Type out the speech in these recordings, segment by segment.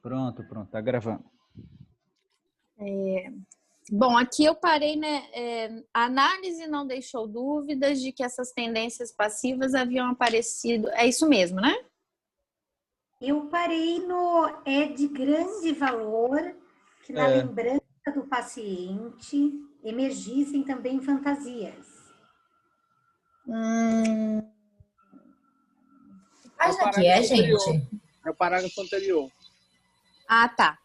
Pronto, pronto, tá gravando. Bom, aqui eu parei, né? A análise não deixou dúvidas de que essas tendências passivas haviam aparecido. É isso mesmo, né? Eu parei no é de grande valor que na lembrança do paciente emergissem também fantasias. Página que é, gente? É o parágrafo anterior. Ah, tá.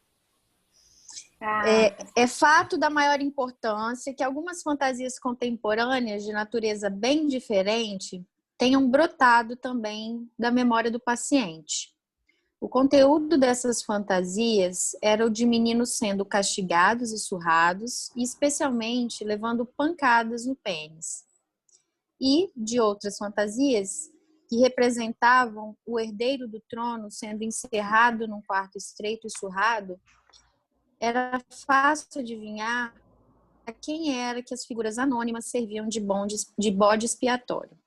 É fato da maior importância que algumas fantasias contemporâneas de natureza bem diferente tenham brotado também da memória do paciente. O conteúdo dessas fantasias era o de meninos sendo castigados e surrados, e especialmente levando pancadas no pênis. E de outras fantasias que representavam o herdeiro do trono sendo encerrado num quarto estreito e surrado. Era fácil adivinhar a quem era que as figuras anônimas serviam de bode expiatório.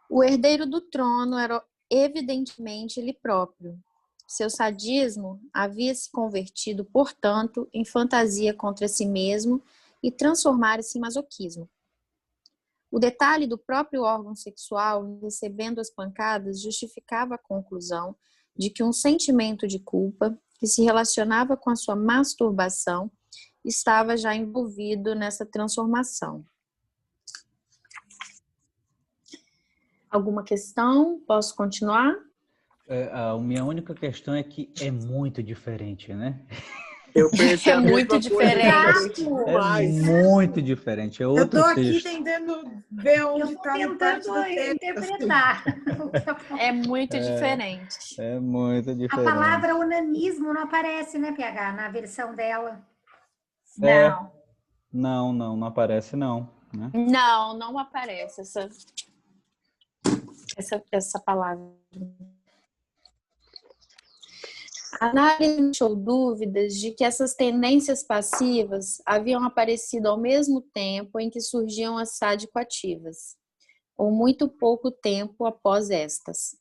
O herdeiro do trono era evidentemente ele próprio. Seu sadismo havia se convertido, portanto, em fantasia contra si mesmo e transformara-se em masoquismo. O detalhe do próprio órgão sexual recebendo as pancadas justificava a conclusão de que um sentimento de culpa que se relacionava com a sua masturbação estava já envolvido nessa transformação. Alguma questão? Posso continuar? A minha única questão é que é muito diferente, né? Eu pensei É muito diferente. É muito diferente. É outro Eu tô aqui texto. tentando ver Eu onde estou está a parte tentando do texto. interpretar. É muito diferente. É muito A diferente. palavra onanismo não aparece, né, PH, na versão dela? Não. Não aparece não, né? Não aparece essa palavra. A análise deixou dúvidas de que essas tendências passivas haviam aparecido ao mesmo tempo em que surgiam as sádico-ativas, ou muito pouco tempo após estas.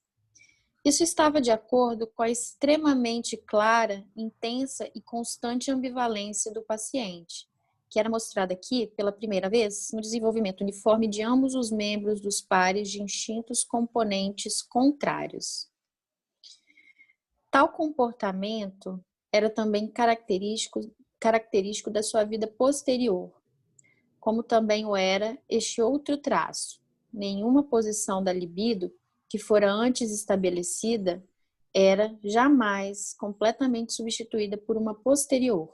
Isso estava de acordo com a extremamente clara, intensa e constante ambivalência do paciente, que era mostrada aqui, pela primeira vez, no desenvolvimento uniforme de ambos os membros dos pares de instintos componentes contrários. Tal comportamento era também característico da sua vida posterior, como também o era este outro traço. Nenhuma posição da libido que fora antes estabelecida era jamais completamente substituída por uma posterior.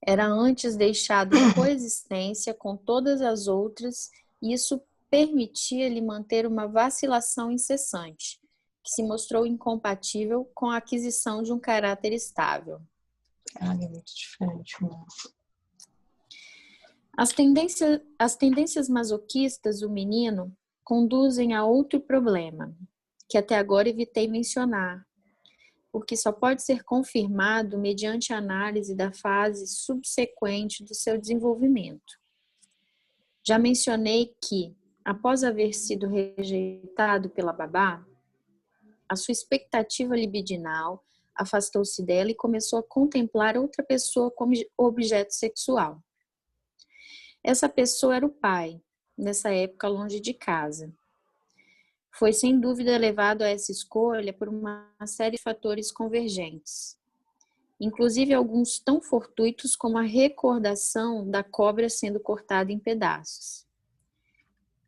Era antes deixado em coexistência com todas as outras e isso permitia-lhe manter uma vacilação incessante, que se mostrou incompatível com a aquisição de um caráter estável. É muito diferente. As tendências masoquistas do menino conduzem a outro problema, que até agora evitei mencionar, porque só pode ser confirmado mediante a análise da fase subsequente do seu desenvolvimento. Já mencionei que, após haver sido rejeitado pela babá, a sua expectativa libidinal afastou-se dela e começou a contemplar outra pessoa como objeto sexual. Essa pessoa era o pai, nessa época longe de casa. Foi sem dúvida levado a essa escolha por uma série de fatores convergentes, inclusive alguns tão fortuitos como a recordação da cobra sendo cortada em pedaços.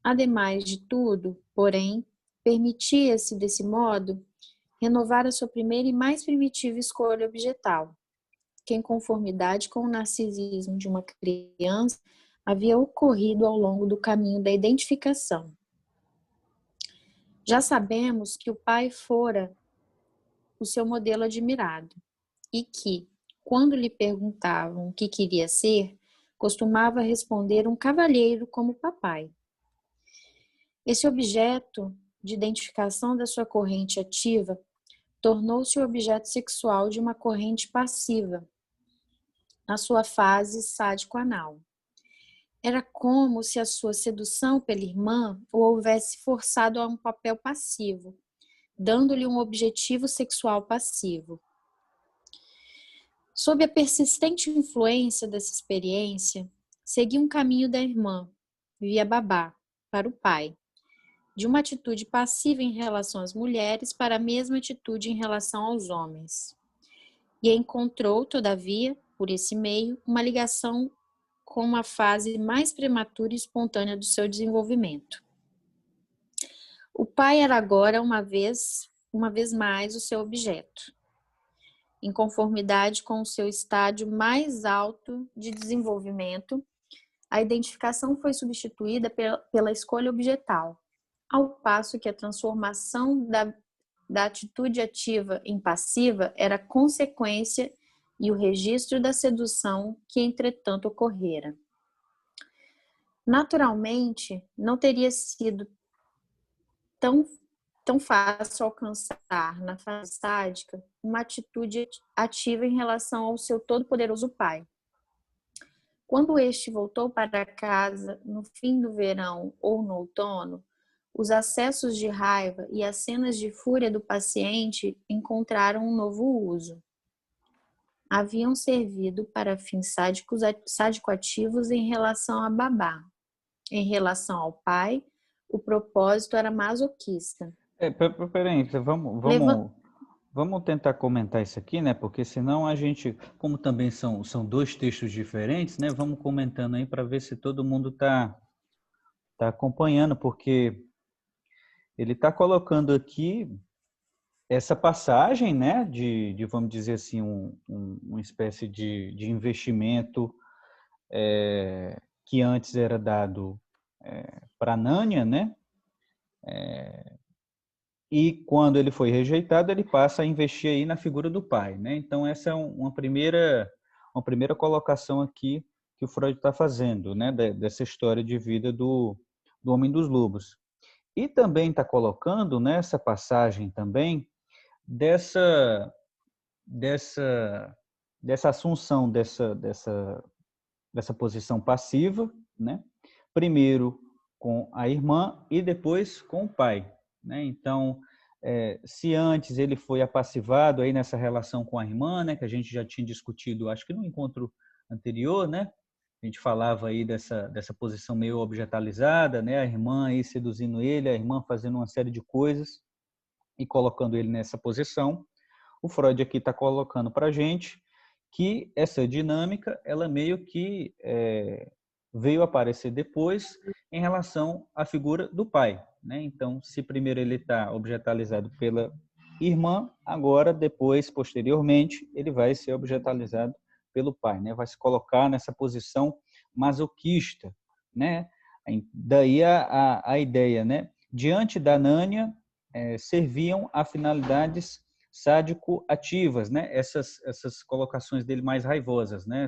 Ademais de tudo, porém, permitia-se desse modo renovar a sua primeira e mais primitiva escolha objetal, que em conformidade com o narcisismo de uma criança havia ocorrido ao longo do caminho da identificação. Já sabemos que o pai fora o seu modelo admirado e que, quando lhe perguntavam o que queria ser, costumava responder um cavalheiro como papai. Esse objeto de identificação da sua corrente ativa tornou-se o objeto sexual de uma corrente passiva, na sua fase sádico-anal. Era como se a sua sedução pela irmã o houvesse forçado a um papel passivo, dando-lhe um objetivo sexual passivo. Sob a persistente influência dessa experiência, segui um caminho da irmã, via babá, para o pai, de uma atitude passiva em relação às mulheres para a mesma atitude em relação aos homens. E encontrou, todavia, por esse meio, uma ligação com uma fase mais prematura e espontânea do seu desenvolvimento. O pai era agora, uma vez mais, o seu objeto, em conformidade com o seu estádio mais alto de desenvolvimento. A identificação foi substituída pela escolha objetal, ao passo que a transformação da atitude ativa em passiva era consequência e o registro da sedução que, entretanto, ocorrera. Naturalmente, não teria sido tão fácil alcançar, na fase sádica, uma atitude ativa em relação ao seu todo-poderoso pai. Quando este voltou para casa no fim do verão ou no outono, os acessos de raiva e as cenas de fúria do paciente encontraram um novo uso. Haviam servido para fins sádico-ativos em relação a babá. Em relação ao pai, o propósito era masoquista. Peraí, vamos tentar comentar isso aqui, né? Porque senão a gente, como também são dois textos diferentes, né? Vamos comentando aí para ver se todo mundo tá acompanhando, porque ele está colocando aqui essa passagem, né? De vamos dizer assim, uma espécie de investimento que antes era dado para Nânia, né? E quando ele foi rejeitado, ele passa a investir aí na figura do pai, né? Então essa é uma primeira colocação aqui que o Freud está fazendo, né? Dessa história de vida do Homem dos Lobos. E também está colocando nessa passagem também dessa assunção dessa posição passiva, né? Primeiro com a irmã e depois com o pai, né? Então, se antes ele foi apassivado aí nessa relação com a irmã, né, que a gente já tinha discutido, acho que no encontro anterior, né? A gente falava aí dessa posição meio objetalizada, né? A irmã aí seduzindo ele, a irmã fazendo uma série de coisas e colocando ele nessa posição. O Freud aqui está colocando para a gente que essa dinâmica, ela meio que veio aparecer depois em relação à figura do pai, né? Então, se primeiro ele está objetalizado pela irmã, agora, depois, posteriormente, ele vai ser objetalizado pelo pai, né? Vai se colocar nessa posição masoquista, né? Daí a ideia, né? Diante da Nânia, serviam a finalidades sádico-ativas, né? Essas colocações dele mais raivosas, né?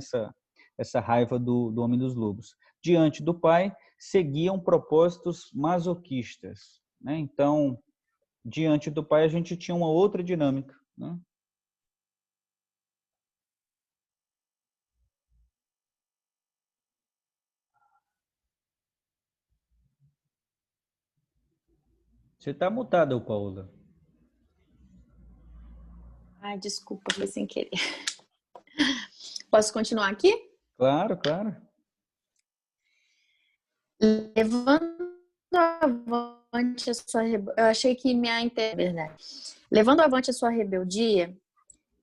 Essa raiva do Homem dos Lobos. Diante do pai, seguiam propósitos masoquistas, né? Então, diante do pai, a gente tinha uma outra dinâmica, né? Você está mutada, Paula. Ai, desculpa, foi sem querer. Posso continuar aqui? Claro, claro. Levando avante a sua rebeldia, eu achei que verdade. Levando avante a sua rebeldia,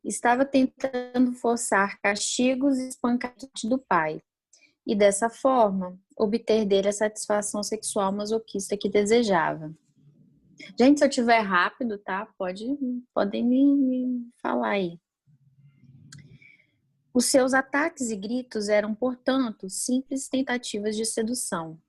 estava tentando forçar castigos e espancamentos do pai, e dessa forma obter dele a satisfação sexual masoquista que desejava. Gente, se eu tiver rápido, tá? Podem me falar aí. Os seus ataques e gritos eram, portanto, simples tentativas de sedução.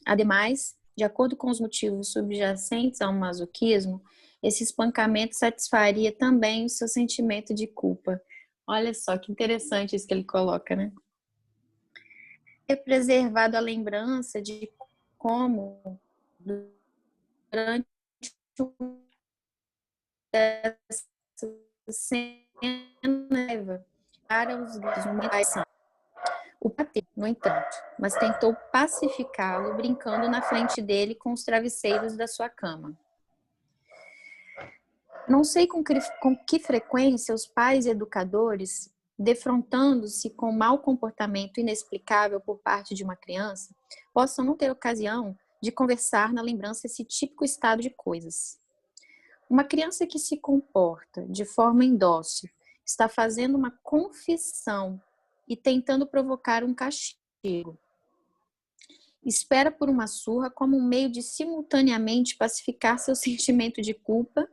Ademais, de acordo com os motivos subjacentes ao masoquismo, esse espancamento satisfaria também o seu sentimento de culpa. Olha só que interessante isso que ele coloca, né? É preservado a lembrança de como, durante essa cena, para os gritos o bateu, no entanto, mas tentou pacificá-lo brincando na frente dele com os travesseiros da sua cama. Não sei com que frequência os pais e educadores, defrontando-se com mau comportamento inexplicável por parte de uma criança, possam não ter ocasião de conversar na lembrança esse típico estado de coisas. Uma criança que se comporta de forma indócil está fazendo uma confissão e tentando provocar um castigo. Espera por uma surra como um meio de simultaneamente pacificar seu sentimento de culpa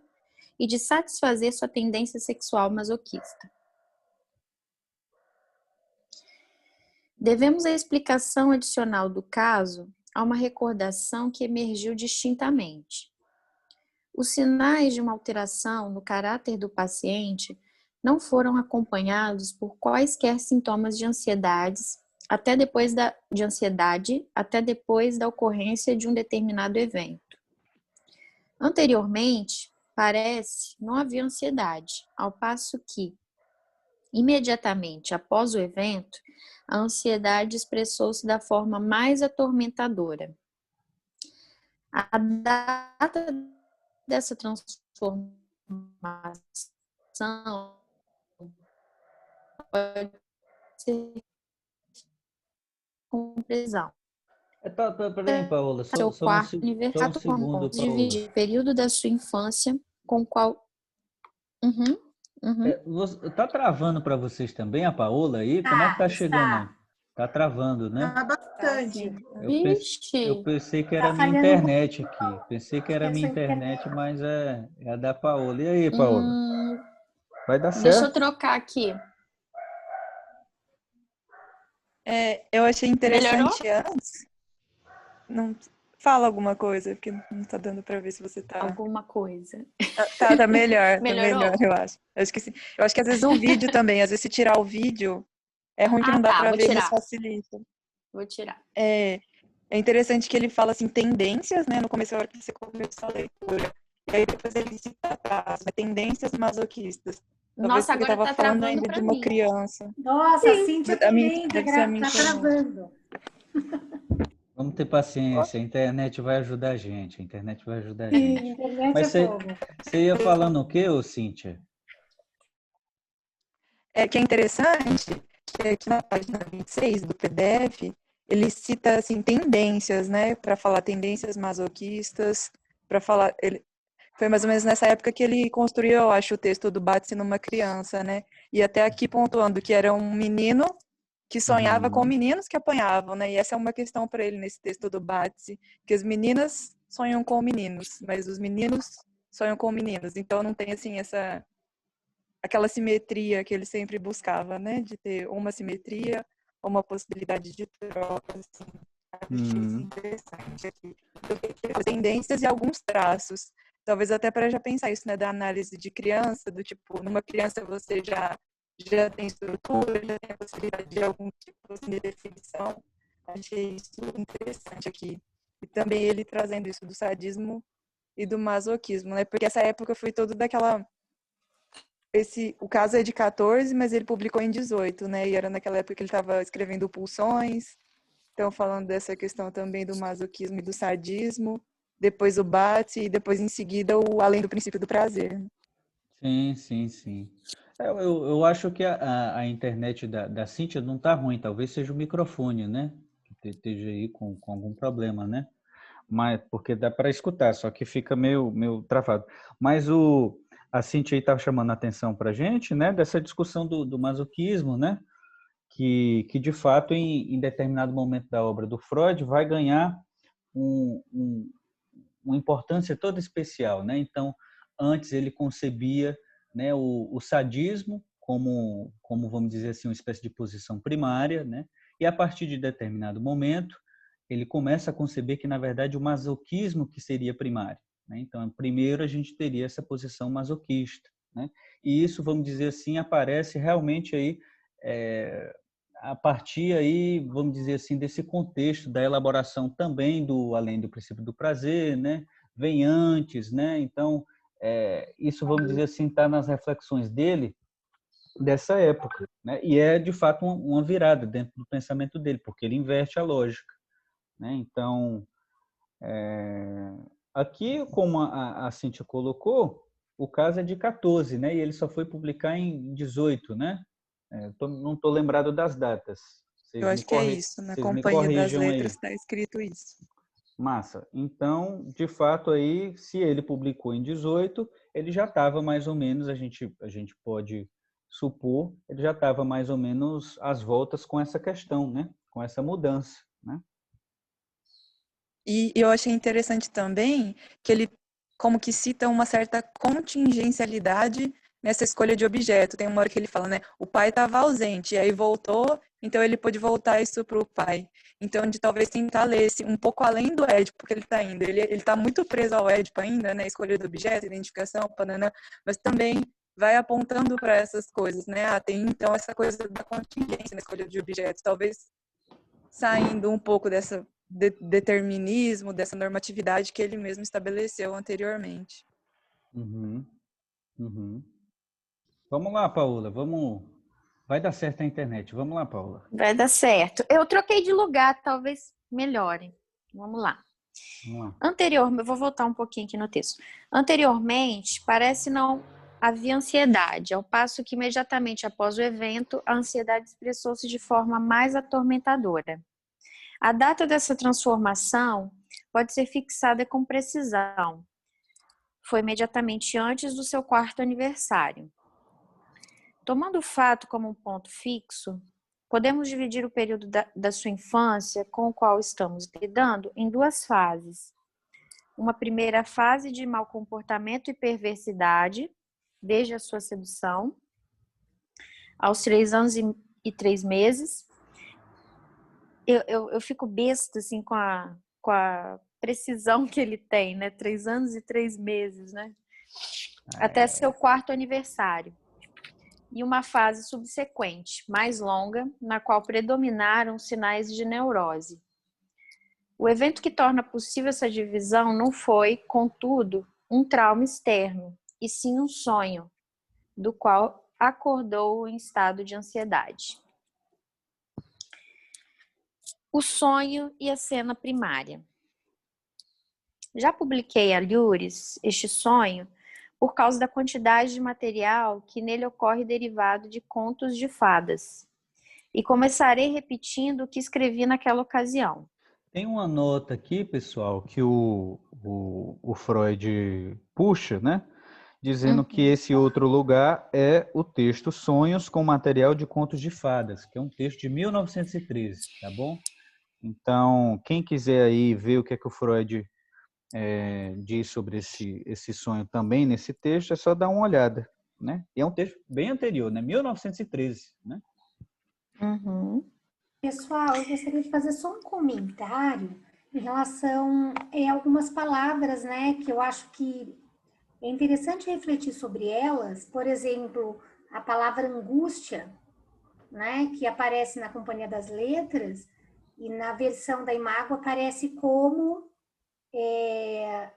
e de satisfazer sua tendência sexual masoquista. Devemos a explicação adicional do caso a uma recordação que emergiu distintamente. Os sinais de uma alteração no caráter do paciente não foram acompanhados por quaisquer sintomas de ansiedade até depois da ocorrência de um determinado evento. Anteriormente, parece, não havia ansiedade, ao passo que, imediatamente após o evento, a ansiedade expressou-se da forma mais atormentadora. A data dessa transformação pode ser com precisão. Peraí, Paola, Seu só quarto um universal segundo, Paola. dividir o período da sua infância com qual... Tá travando para vocês também, a Paola aí? Como é que tá chegando aí? Tá travando, né? Tá bastante. Eu pensei que Tá era minha falhando um internet aqui. Pensei que era pouquinho a minha sua internet, internet. mas é a da Paola. E aí, Paola? Vai dar Deixa eu certo? trocar aqui. Eu achei interessante Melhorou? antes. Não fala alguma coisa, porque não tá dando pra ver se você tá. Alguma coisa. Tá melhor, Melhorou? tá melhor, eu acho. Eu acho que sim. Eu acho que às vezes o vídeo também, às vezes se tirar o vídeo, é ruim que não dá pra Vou ver, mas tirar. facilita. Vou tirar. É interessante que ele fala assim, tendências, né? No começo, a hora que você começou a leitura. E aí depois ele cita tendências masoquistas. Talvez Nossa, porque agora tava tá falando travando ainda pra de uma mim. criança. Nossa, a Cíntia A minha, também deve ser a minha tá internet. travando. Vamos ter paciência, a internet vai ajudar a gente. A internet vai ajudar a A gente. internet Mas é fogo. você ia falando o quê, ô Cíntia? Que é interessante que aqui na página 26 do PDF, ele cita assim tendências, né, para falar tendências masoquistas, para falar foi mais ou menos nessa época que ele construiu, eu acho, o texto do Bate-se numa criança, né? E até aqui pontuando que era um menino que sonhava com meninos que apanhavam, né? E essa é uma questão para ele nesse texto do Bate-se, que as meninas sonham com meninos, mas os meninos sonham com meninos. Então não tem assim aquela simetria que ele sempre buscava, né? De ter uma simetria, uma possibilidade de troca, assim. Achei isso interessante aqui. As tendências e alguns traços. Talvez até para já pensar isso, né? Da análise de criança, do tipo, numa criança você já tem estrutura, já tem a possibilidade de algum tipo assim, de definição. Achei isso interessante aqui. E também ele trazendo isso do sadismo e do masoquismo, né? Porque essa época foi toda daquela... o caso é de 14, mas ele publicou em 18, né? E era naquela época que ele estava escrevendo Pulsões. Então, falando dessa questão também do masoquismo e do sadismo. Depois o Bate e depois, em seguida, o Além do Princípio do Prazer. Sim. Eu acho que a internet da Cíntia não está ruim. Talvez seja o microfone, né? Que esteja aí com algum problema, né? Mas, porque dá para escutar, só que fica meio travado. Mas a Cíntia estava chamando a atenção para a gente, né? Dessa discussão do masoquismo, né? Que de fato, em determinado momento da obra do Freud, vai ganhar uma importância toda especial, né? Então, antes ele concebia, né, o sadismo como, vamos dizer assim, uma espécie de posição primária, né? E a partir de determinado momento, ele começa a conceber que, na verdade, o masoquismo que seria primário, né? Então, primeiro a gente teria essa posição masoquista, né? E isso, vamos dizer assim, aparece realmente aí a partir aí, vamos dizer assim, desse contexto da elaboração também do Além do Princípio do Prazer, né? Vem antes, né? Então, isso, vamos dizer assim, está nas reflexões dele dessa época, né? E é, de fato, uma virada dentro do pensamento dele, porque ele inverte a lógica, né? Então, aqui, como a Cíntia colocou, o caso é de 14, né? E ele só foi publicar em 18, né? Não estou lembrado das datas. Eu acho que é isso. Na Vocês me Companhia das corrijam Letras aí. está escrito isso. Massa. Então, de fato, aí, se ele publicou em 18, ele já estava mais ou menos, a gente pode supor, ele já estava mais ou menos às voltas com essa questão, né? Com essa mudança, né? E eu achei interessante também que ele como que cita uma certa contingencialidade nessa escolha de objeto. Tem uma hora que ele fala, né? O pai estava ausente, e aí voltou, então ele pôde voltar isso para o pai. Então, de talvez tentar ler esse, um pouco além do Édipo que ele está indo. Ele está muito preso ao Édipo ainda, né? Escolha do objeto, identificação, pananã, mas também vai apontando para essas coisas, né? Ah, tem então essa coisa da contingência na escolha de objetos, talvez saindo um pouco dessa determinismo, dessa normatividade que ele mesmo estabeleceu anteriormente. Uhum. Uhum. Vamos lá, Paula, vamos. Vai dar certo a internet. Vamos lá, Paula. Vai dar certo. Eu troquei de lugar, talvez melhore. Vamos lá. Anteriormente, eu vou voltar um pouquinho aqui no texto. Anteriormente, parece não havia ansiedade, ao passo que imediatamente após o evento, a ansiedade expressou-se de forma mais atormentadora. A data dessa transformação pode ser fixada com precisão. Foi imediatamente antes do seu 4º aniversário. Tomando o fato como um ponto fixo, podemos dividir o período da sua infância com o qual estamos lidando em 2 fases. Uma primeira fase de mau comportamento e perversidade, desde a sua sedução, aos 3 anos e 3 meses. Eu fico besta assim, com a precisão que ele tem, né? 3 anos e 3 meses, né? Até seu 4º aniversário. E uma fase subsequente, mais longa, na qual predominaram sinais de neurose. O evento que torna possível essa divisão não foi, contudo, um trauma externo, e sim um sonho, do qual acordou em estado de ansiedade. O sonho e a cena primária. Já publiquei a Lures este sonho por causa da quantidade de material que nele ocorre derivado de contos de fadas. E começarei repetindo o que escrevi naquela ocasião. Tem uma nota aqui, pessoal, que o Freud puxa, né? Dizendo que esse outro lugar é o texto Sonhos com Material de Contos de Fadas, que é um texto de 1913, tá bom? Então, quem quiser aí ver o que é que o Freud diz sobre esse sonho também nesse texto, é só dar uma olhada, né? E é um texto bem anterior, né? 1913, né? Uhum. Pessoal, eu gostaria de fazer só um comentário em relação a algumas palavras, né, que eu acho que é interessante refletir sobre elas. Por exemplo, a palavra angústia, né, que aparece na Companhia das Letras, e na versão da Imago aparece como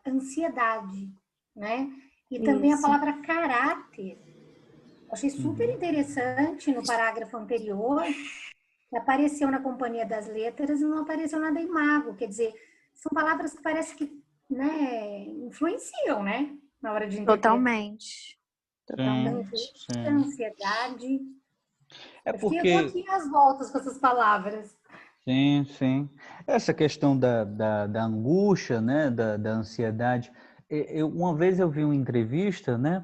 ansiedade, né? E também a palavra caráter. Eu achei super interessante no parágrafo anterior, que apareceu na Companhia das Letras e não apareceu na da Imago. Quer dizer, são palavras que parece que, né, influenciam, né? Na hora de interpretar. Totalmente. Angústia, ansiedade. É porque... Eu tô aqui às voltas com essas palavras. Sim, sim. Essa questão da angústia, né, da ansiedade. Uma vez eu vi uma entrevista, né,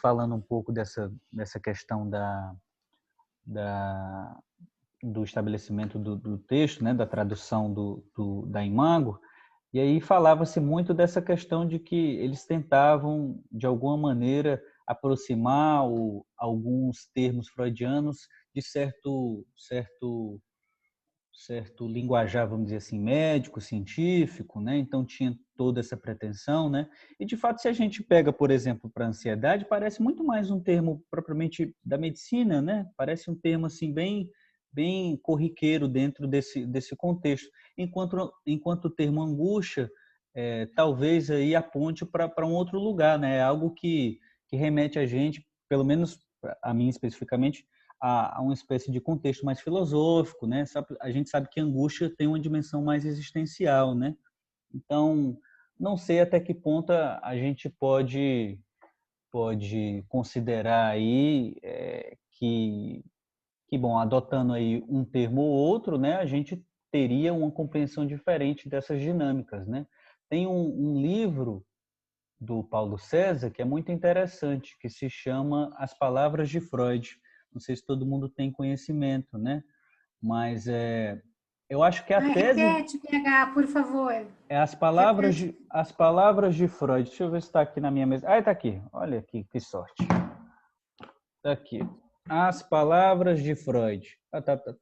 falando um pouco dessa questão do estabelecimento do texto, né, da tradução da Imago, e aí falava-se muito dessa questão de que eles tentavam, de alguma maneira, aproximar alguns termos freudianos de certo linguajar, vamos dizer assim, médico, científico, né? Então tinha toda essa pretensão, né? E de fato, se a gente pega, por exemplo, para ansiedade, parece muito mais um termo propriamente da medicina, né? Parece um termo assim bem corriqueiro dentro desse contexto, enquanto o termo angústia talvez aí aponte para um outro lugar, né? É algo que remete a gente, pelo menos a mim especificamente, a uma espécie de contexto mais filosófico, né? A gente sabe que a angústia tem uma dimensão mais existencial, né? Então, não sei até que ponto a gente pode pode considerar aí que, bom, adotando aí um termo ou outro, né, a gente teria uma compreensão diferente dessas dinâmicas, né? Tem um livro do Paulo César que é muito interessante, que se chama As Palavras de Freud. Não sei se todo mundo tem conhecimento, né? Mas eu acho que a Ai, tese repete, PH, por favor. é as Repete. palavras de Freud. Deixa eu ver se está aqui na minha mesa. Ah, está aqui. Olha aqui, que sorte. Está aqui. As palavras de Freud.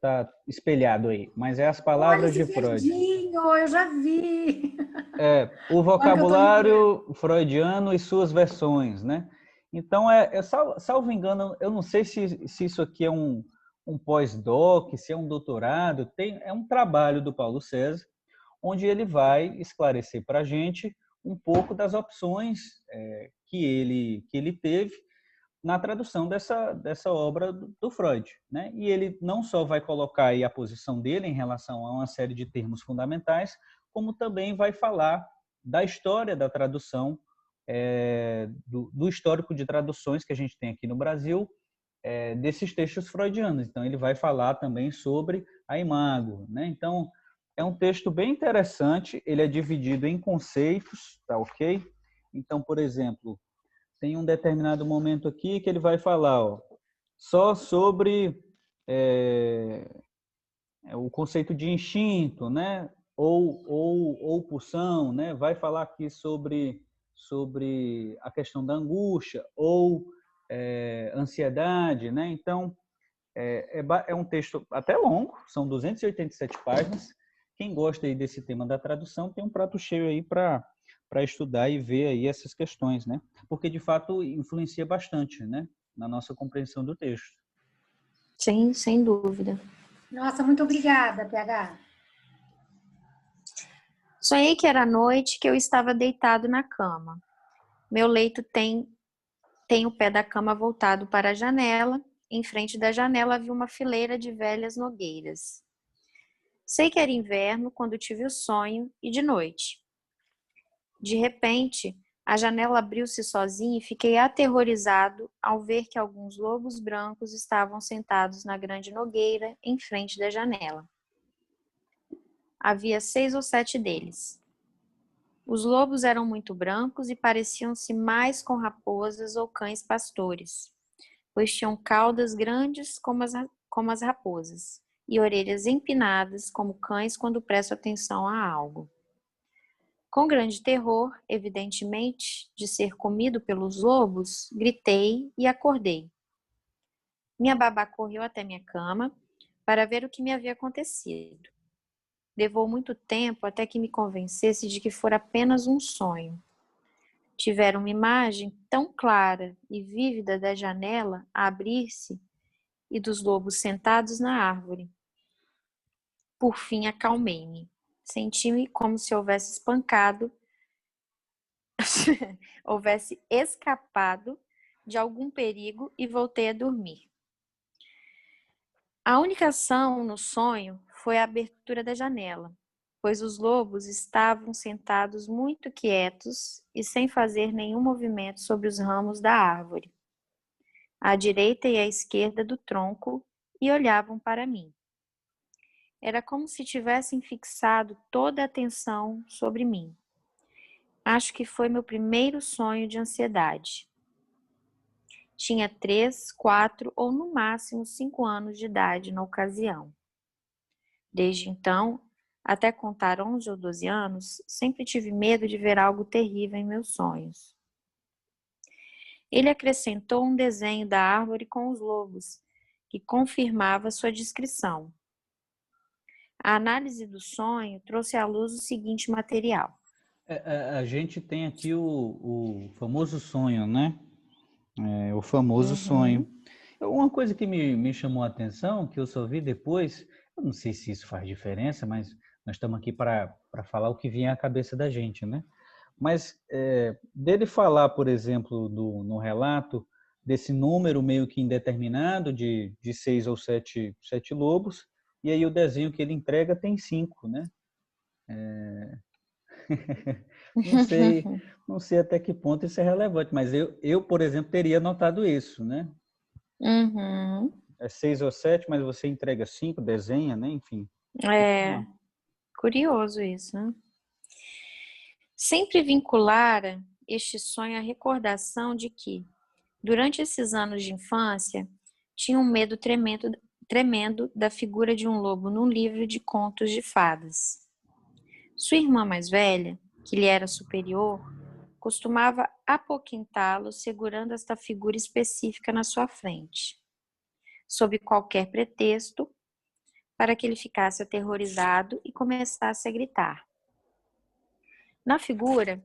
Tá espelhado aí, mas é as Olha palavras esse de Freud. verdinho, eu já vi. O Agora que eu tô lembrando. vocabulário freudiano e suas versões, né? Então, salvo engano, eu não sei se isso aqui é um pós-doc, se é um doutorado, é um trabalho do Paulo César, onde ele vai esclarecer para a gente um pouco das opções que ele teve na tradução dessa obra do Freud, né? E ele não só vai colocar aí a posição dele em relação a uma série de termos fundamentais, como também vai falar da história da tradução, do histórico de traduções que a gente tem aqui no Brasil, desses textos freudianos. Então, ele vai falar também sobre a imago, né? Então, é um texto bem interessante, ele é dividido em conceitos, tá ok? Então, por exemplo, tem um determinado momento aqui que ele vai falar só sobre o conceito de instinto, né? Ou pulsão, né? Vai falar aqui sobre a questão da angústia ou ansiedade, né? Então, é um texto até longo, são 287 páginas. Quem gosta aí desse tema da tradução tem um prato cheio aí para estudar e ver aí essas questões, né? Porque de fato influencia bastante, né, na nossa compreensão do texto. Sim, sem dúvida. Nossa, muito obrigada, PH. Sonhei que era noite, que eu estava deitado na cama. Meu leito tem o pé da cama voltado para a janela. Em frente da janela havia uma fileira de velhas nogueiras. Sei que era inverno quando tive o sonho e de noite. De repente, a janela abriu-se sozinha e fiquei aterrorizado ao ver que alguns lobos brancos estavam sentados na grande nogueira em frente da janela. Havia 6 ou 7 deles. Os lobos eram muito brancos e pareciam-se mais com raposas ou cães pastores, pois tinham caudas grandes como as raposas e orelhas empinadas como cães quando prestam atenção a algo. Com grande terror, evidentemente, de ser comido pelos lobos, gritei e acordei. Minha babá correu até minha cama para ver o que me havia acontecido. Levou muito tempo até que me convencesse de que fora apenas um sonho. Tiveram uma imagem tão clara e vívida da janela a abrir-se e dos lobos sentados na árvore. Por fim, acalmei-me. Senti-me como se houvesse escapado de algum perigo e voltei a dormir. A única ação no sonho foi a abertura da janela, pois os lobos estavam sentados muito quietos e sem fazer nenhum movimento sobre os ramos da árvore, à direita e à esquerda do tronco, e olhavam para mim. Era como se tivessem fixado toda a atenção sobre mim. Acho que foi meu primeiro sonho de ansiedade. Tinha 3, 4 ou no máximo 5 anos de idade na ocasião. Desde então, até contar 11 ou 12 anos, sempre tive medo de ver algo terrível em meus sonhos. Ele acrescentou um desenho da árvore com os lobos, que confirmava sua descrição. A análise do sonho trouxe à luz o seguinte material. A gente tem aqui o famoso sonho, né? O famoso sonho. Uma coisa que me chamou a atenção, que eu só vi depois, eu não sei se isso faz diferença, mas nós estamos aqui para falar o que vinha à cabeça da gente, né? Mas dele falar, por exemplo, no relato, desse número meio que indeterminado de 6 ou 7 lobos, e aí o desenho que ele entrega tem 5, né? Não sei, não sei até que ponto isso é relevante, mas eu, por exemplo, teria notado isso, né? Uhum. É 6 ou 7, mas você entrega 5, desenha, né? Enfim. É curioso isso, né? Sempre vinculara este sonho à recordação de que, durante esses anos de infância, tinha um medo tremendo da figura de um lobo num livro de contos de fadas. Sua irmã mais velha, que lhe era superior, costumava apoquentá-lo segurando esta figura específica na sua frente, sob qualquer pretexto, para que ele ficasse aterrorizado e começasse a gritar. Na figura,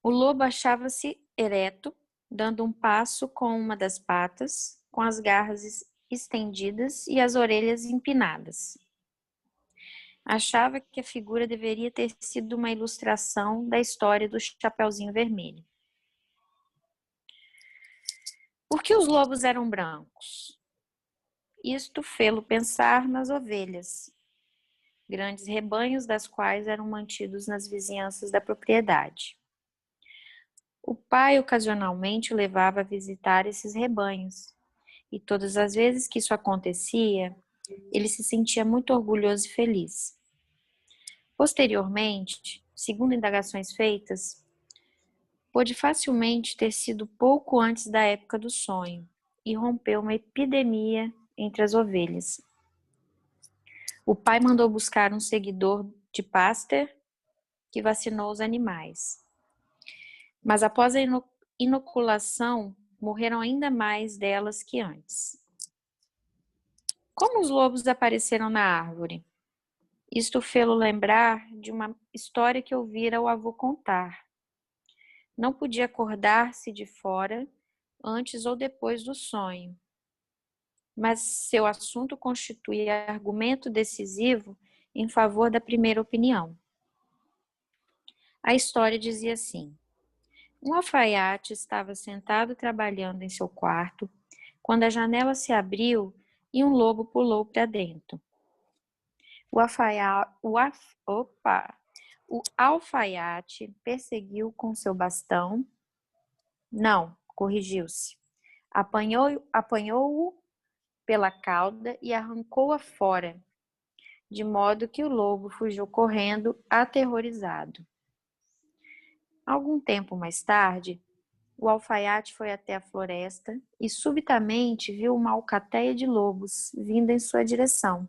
o lobo achava-se ereto, dando um passo com uma das patas, com as garras estendidas e as orelhas empinadas. Achava que a figura deveria ter sido uma ilustração da história do Chapeuzinho Vermelho. Por que os lobos eram brancos? Isto fê-lo pensar nas ovelhas, grandes rebanhos das quais eram mantidos nas vizinhanças da propriedade. O pai ocasionalmente o levava a visitar esses rebanhos, e todas as vezes que isso acontecia, ele se sentia muito orgulhoso e feliz. Posteriormente, segundo indagações feitas, pôde facilmente ter sido pouco antes da época do sonho, e rompeu uma epidemia entre as ovelhas. O pai mandou buscar um seguidor de Pasteur que vacinou os animais. Mas após a inoculação, morreram ainda mais delas que antes. Como os lobos apareceram na árvore? Isto fê-lo lembrar de uma história que ouvira o avô contar. Não podia acordar-se de fora antes ou depois do sonho, mas seu assunto constituía argumento decisivo em favor da primeira opinião. A história dizia assim: um alfaiate estava sentado trabalhando em seu quarto quando a janela se abriu e um lobo pulou para dentro. O alfaiate perseguiu com seu bastão. Não, corrigiu-se. Apanhou-o pela cauda e arrancou-a fora, de modo que o lobo fugiu correndo, aterrorizado. Algum tempo mais tarde, o alfaiate foi até a floresta e subitamente viu uma alcateia de lobos vindo em sua direção.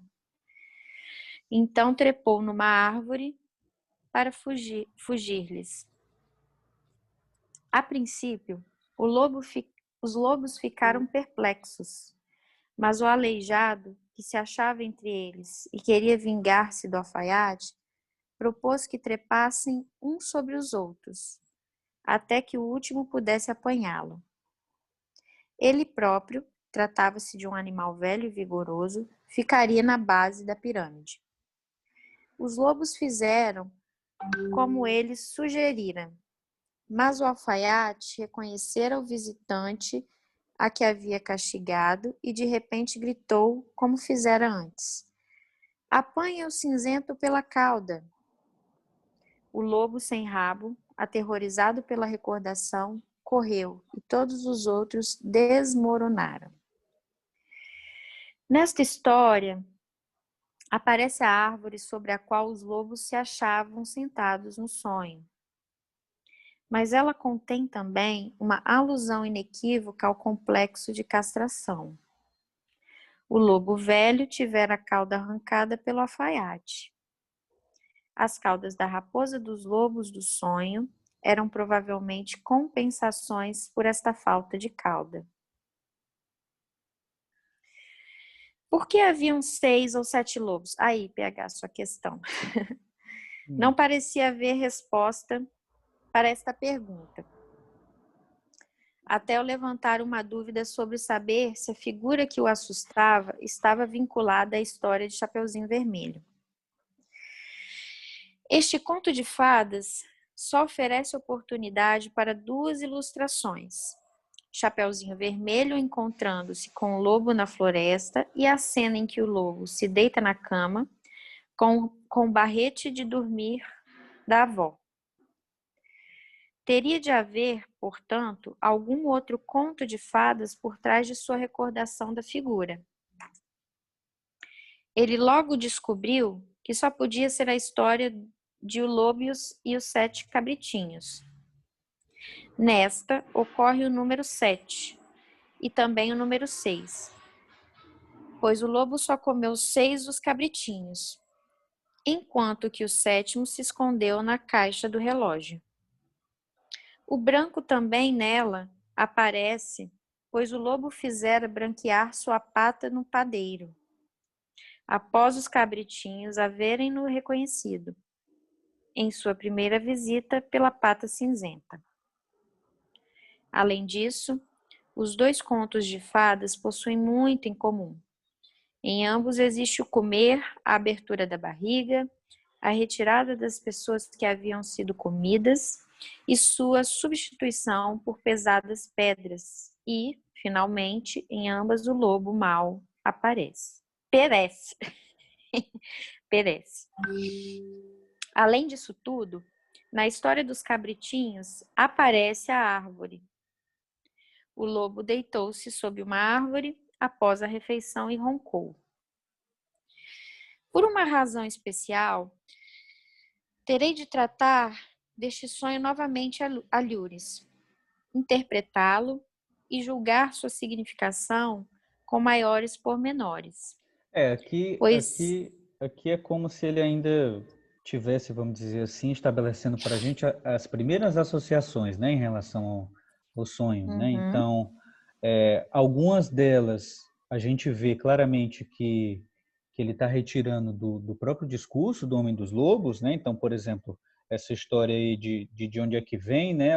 Então trepou numa árvore para fugir-lhes. A princípio, os lobos ficaram perplexos, mas o aleijado, que se achava entre eles e queria vingar-se do alfaiate, propôs que trepassem uns sobre os outros, até que o último pudesse apanhá-lo. Ele próprio, tratava-se de um animal velho e vigoroso, ficaria na base da pirâmide. Os lobos fizeram como eles sugeriram, mas o alfaiate reconhecera o visitante a que havia castigado e de repente gritou como fizera antes: apanha o cinzento pela cauda. O lobo sem rabo, aterrorizado pela recordação, correu e todos os outros desmoronaram. Nesta história, aparece a árvore sobre a qual os lobos se achavam sentados no sonho. Mas ela contém também uma alusão inequívoca ao complexo de castração. O lobo velho tivera a cauda arrancada pelo alfaiate. As caudas da raposa dos lobos do sonho eram provavelmente compensações por esta falta de cauda. Por que haviam 6 ou 7 lobos? Aí, PH, sua questão. Não parecia haver resposta para esta pergunta, até eu levantar uma dúvida sobre saber se a figura que o assustava estava vinculada à história de Chapeuzinho Vermelho. Este conto de fadas só oferece oportunidade para 2 ilustrações. Chapeuzinho Vermelho encontrando-se com o lobo na floresta e a cena em que o lobo se deita na cama com o barrete de dormir da avó. Teria de haver, portanto, algum outro conto de fadas por trás de sua recordação da figura. Ele logo descobriu que só podia ser a história de O Lobo e os Sete Cabritinhos. Nesta ocorre o número 7 e também o número 6, pois o lobo só comeu 6 dos cabritinhos, enquanto que o 7º se escondeu na caixa do relógio. O branco também nela aparece, pois o lobo fizera branquear sua pata no padeiro, após os cabritinhos haverem-no reconhecido, em sua primeira visita pela pata cinzenta. Além disso, os 2 contos de fadas possuem muito em comum. Em ambos existe o comer, a abertura da barriga, a retirada das pessoas que haviam sido comidas e sua substituição por pesadas pedras. E, finalmente, em ambas o lobo mau aparece. Perece. Perece. Além disso tudo, na história dos cabritinhos, aparece a árvore. O lobo deitou-se sob uma árvore após a refeição e roncou. Por uma razão especial, terei de tratar deste sonho novamente a Lures, interpretá-lo e julgar sua significação com maiores pormenores. Aqui é como se ele ainda tivesse, vamos dizer assim, estabelecendo para a gente as primeiras associações, né, em relação ao sonho, né? Então, algumas delas a gente vê claramente que ele está retirando do próprio discurso do Homem dos Lobos, né? Então, por exemplo, essa história aí de onde é que vem, né?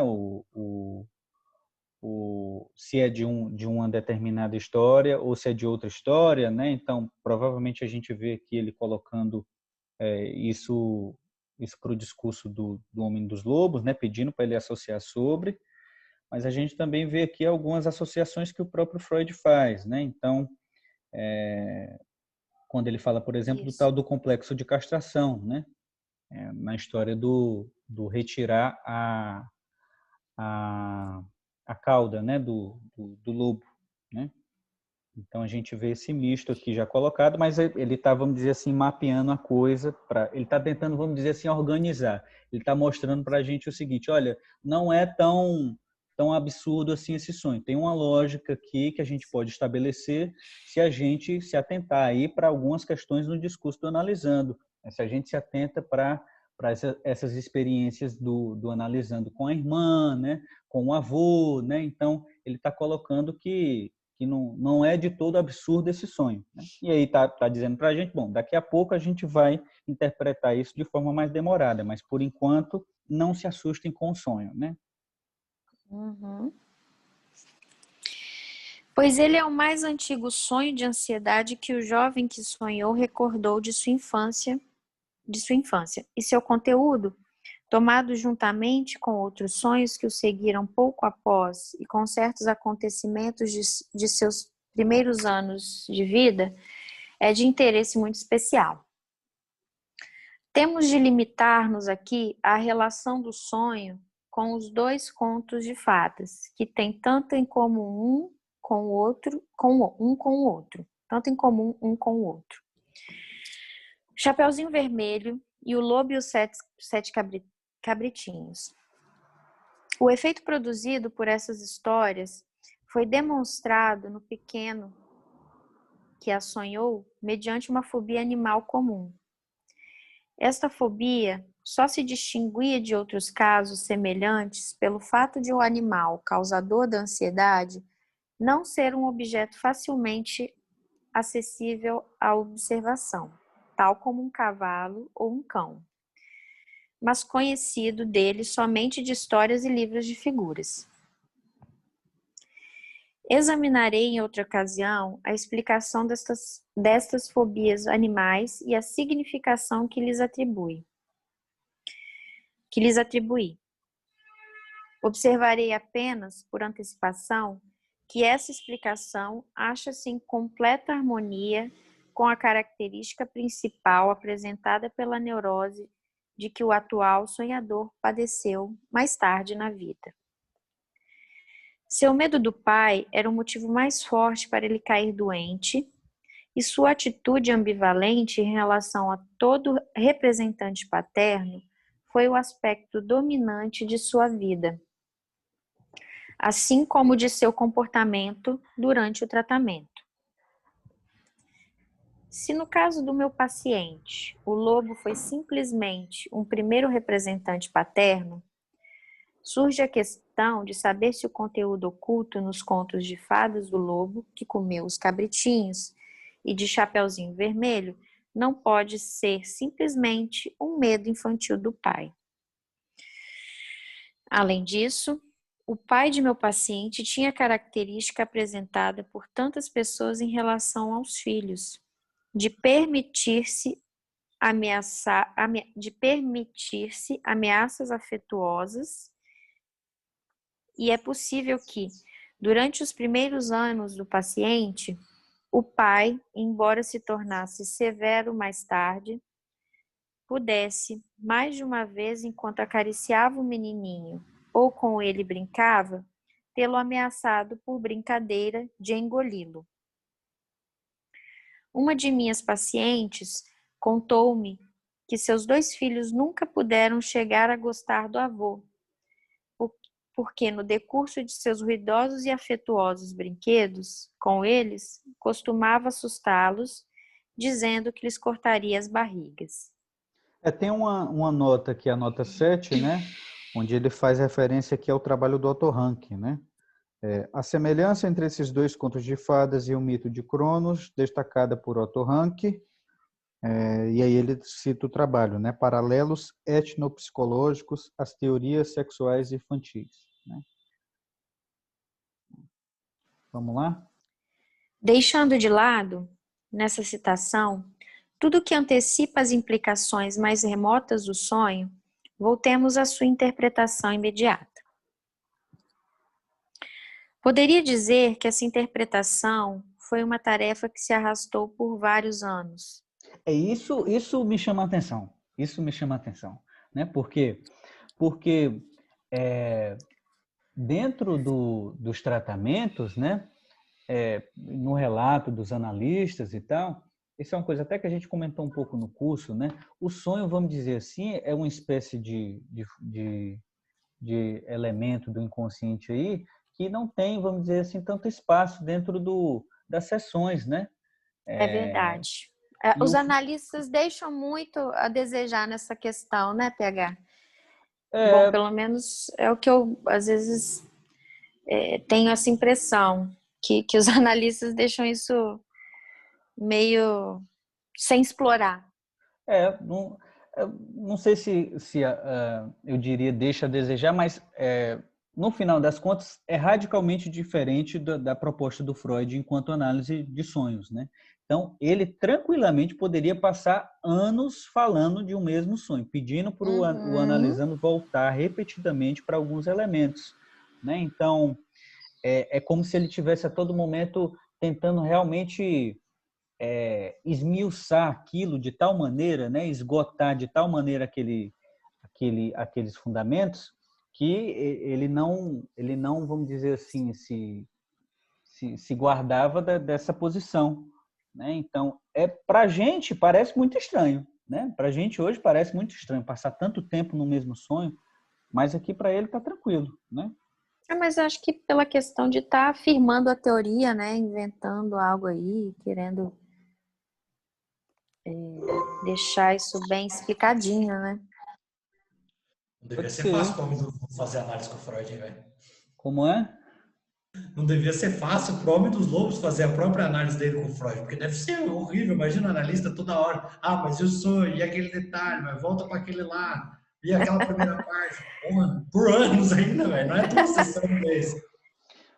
Se é de uma determinada história ou se é de outra história, né? Então, provavelmente a gente vê aqui ele colocando isso para o discurso do Homem dos Lobos, né? Pedindo para ele associar sobre, mas a gente também vê aqui algumas associações que o próprio Freud faz, né? Então, quando ele fala, por exemplo, do tal do complexo de castração, né? Na história do retirar a cauda, né, do lobo, né? Então a gente vê esse misto aqui já colocado, mas ele está, vamos dizer assim, mapeando a coisa, ele está tentando, vamos dizer assim, organizar. Ele está mostrando para a gente o seguinte: olha, não é tão absurdo assim esse sonho. Tem uma lógica aqui que a gente pode estabelecer se a gente se atentar aí para algumas questões no discurso do analisando, se a gente se atenta para essas experiências do analisando com a irmã, né, com o avô, né? Então ele está colocando que não é de todo absurdo esse sonho, né? E aí tá dizendo para a gente, bom, daqui a pouco a gente vai interpretar isso de forma mais demorada, mas por enquanto não se assustem com o sonho, né? Pois ele é o mais antigo sonho de ansiedade que o jovem que sonhou recordou de sua infância, e seu conteúdo, tomado juntamente com outros sonhos que o seguiram pouco após e com certos acontecimentos de seus primeiros anos de vida, é de interesse muito especial. Temos de limitar-nos aqui à relação do sonho com os 2 contos de fadas, que têm tanto em comum um com o outro, tanto em comum um com o outro. Chapeuzinho Vermelho e o Lobo e os Sete Cabritinhos. O efeito produzido por essas histórias foi demonstrado no pequeno que a sonhou mediante uma fobia animal comum. Esta fobia só se distinguia de outros casos semelhantes pelo fato de o animal causador da ansiedade não ser um objeto facilmente acessível à observação, tal como um cavalo ou um cão, mas conhecido dele somente de histórias e livros de figuras. Examinarei em outra ocasião a explicação destas fobias animais e a significação que lhes atribuí. Observarei apenas, por antecipação, que essa explicação acha-se em completa harmonia com a característica principal apresentada pela neurose de que o atual sonhador padeceu mais tarde na vida. Seu medo do pai era o motivo mais forte para ele cair doente, e sua atitude ambivalente em relação a todo representante paterno foi o aspecto dominante de sua vida, assim como de seu comportamento durante o tratamento. Se no caso do meu paciente, o lobo foi simplesmente um primeiro representante paterno, surge a questão de saber se o conteúdo oculto nos contos de fadas do lobo, que comeu os cabritinhos, e de Chapeuzinho Vermelho, não pode ser simplesmente um medo infantil do pai. Além disso, o pai de meu paciente tinha a característica apresentada por tantas pessoas em relação aos filhos, de permitir-se ameaças afetuosas, e é possível que, durante os primeiros anos do paciente, o pai, embora se tornasse severo mais tarde, pudesse, mais de uma vez, enquanto acariciava o menininho ou com ele brincava, tê-lo ameaçado por brincadeira de engoli-lo. Uma de minhas pacientes contou-me que seus 2 filhos nunca puderam chegar a gostar do avô, porque no decurso de seus ruidosos e afetuosos brinquedos com eles, costumava assustá-los, dizendo que lhes cortaria as barrigas. Tem uma nota aqui, a nota 7, né? Onde ele faz referência aqui ao trabalho do Otto Rank, né? A semelhança entre esses 2 contos de fadas e o mito de Cronos, destacada por Otto Rank, e aí ele cita o trabalho, né? Paralelos etnopsicológicos às teorias sexuais infantis. Né? Vamos lá? Deixando de lado, nessa citação, tudo que antecipa as implicações mais remotas do sonho, voltemos à sua interpretação imediata. Poderia dizer que essa interpretação foi uma tarefa que se arrastou por vários anos. Isso me chama a atenção. Isso me chama a atenção, né? Porque dentro dos tratamentos, né? No relato dos analistas e tal, isso é uma coisa até que a gente comentou um pouco no curso, né? O sonho, vamos dizer assim, é uma espécie de elemento do inconsciente aí que não tem, vamos dizer assim, tanto espaço dentro das sessões, né? É verdade. Os analistas deixam muito a desejar nessa questão, né, PH? Bom, pelo menos é o que eu, às vezes, tenho essa impressão, que os analistas deixam isso meio sem explorar. Não sei se eu diria deixa a desejar, mas no final das contas é radicalmente diferente da proposta do Freud enquanto análise de sonhos, né? Então, ele tranquilamente poderia passar anos falando de um mesmo sonho, pedindo para o analisando voltar repetidamente para alguns elementos, né? Então, é como se ele tivesse a todo momento tentando realmente esmiuçar aquilo de tal maneira, né, esgotar de tal maneira aqueles fundamentos que ele não, vamos dizer assim, se guardava dessa posição, né? Então, para a gente parece muito estranho, né? Para a gente hoje parece muito estranho passar tanto tempo no mesmo sonho, mas aqui para ele está tranquilo, né? Mas acho que pela questão de estar afirmando a teoria, né, inventando algo aí, querendo deixar isso bem explicadinho, né? Não devia ser fácil para o homem dos lobos fazer análise com o Freud, hein, velho? Como é? Não devia ser fácil para o homem dos lobos fazer a própria análise dele com o Freud, porque deve ser horrível. Imagina o analista toda hora. Mas eu sou, e aquele detalhe, mas volta para aquele lá, e aquela primeira parte. Porra, por anos ainda, velho. Não é tua sessão de vez.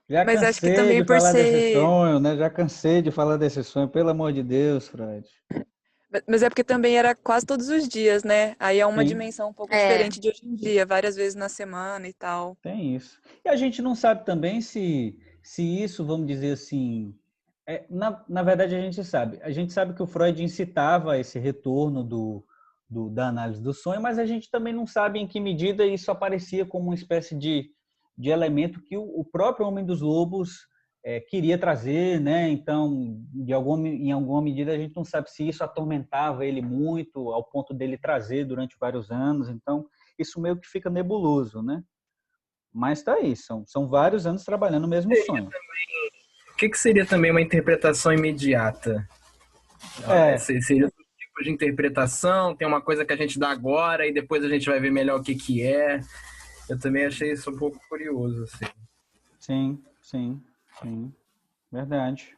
Já Mas cansei acho que também de por falar ser... desse sonho, né? Já cansei de falar desse sonho, pelo amor de Deus, Freud. Mas é porque também era quase todos os dias, né? Aí é uma Sim. dimensão um pouco diferente de hoje em dia, várias vezes na semana e tal. Tem isso. E a gente não sabe também se isso, vamos dizer assim... na verdade, a gente sabe. A gente sabe que o Freud incitava esse retorno do da análise do sonho, mas a gente também não sabe em que medida isso aparecia como uma espécie de elemento que o próprio Homem dos Lobos queria trazer, né? Então, em alguma medida, a gente não sabe se isso atormentava ele muito, ao ponto dele trazer durante vários anos. Então, isso meio que fica nebuloso, né? Mas tá aí, são vários anos trabalhando no mesmo sonho. O que seria também uma interpretação imediata? Seria outro tipo de interpretação? Tem uma coisa que a gente dá agora e depois a gente vai ver melhor o que é. Eu também achei isso um pouco curioso, assim. Sim. Verdade.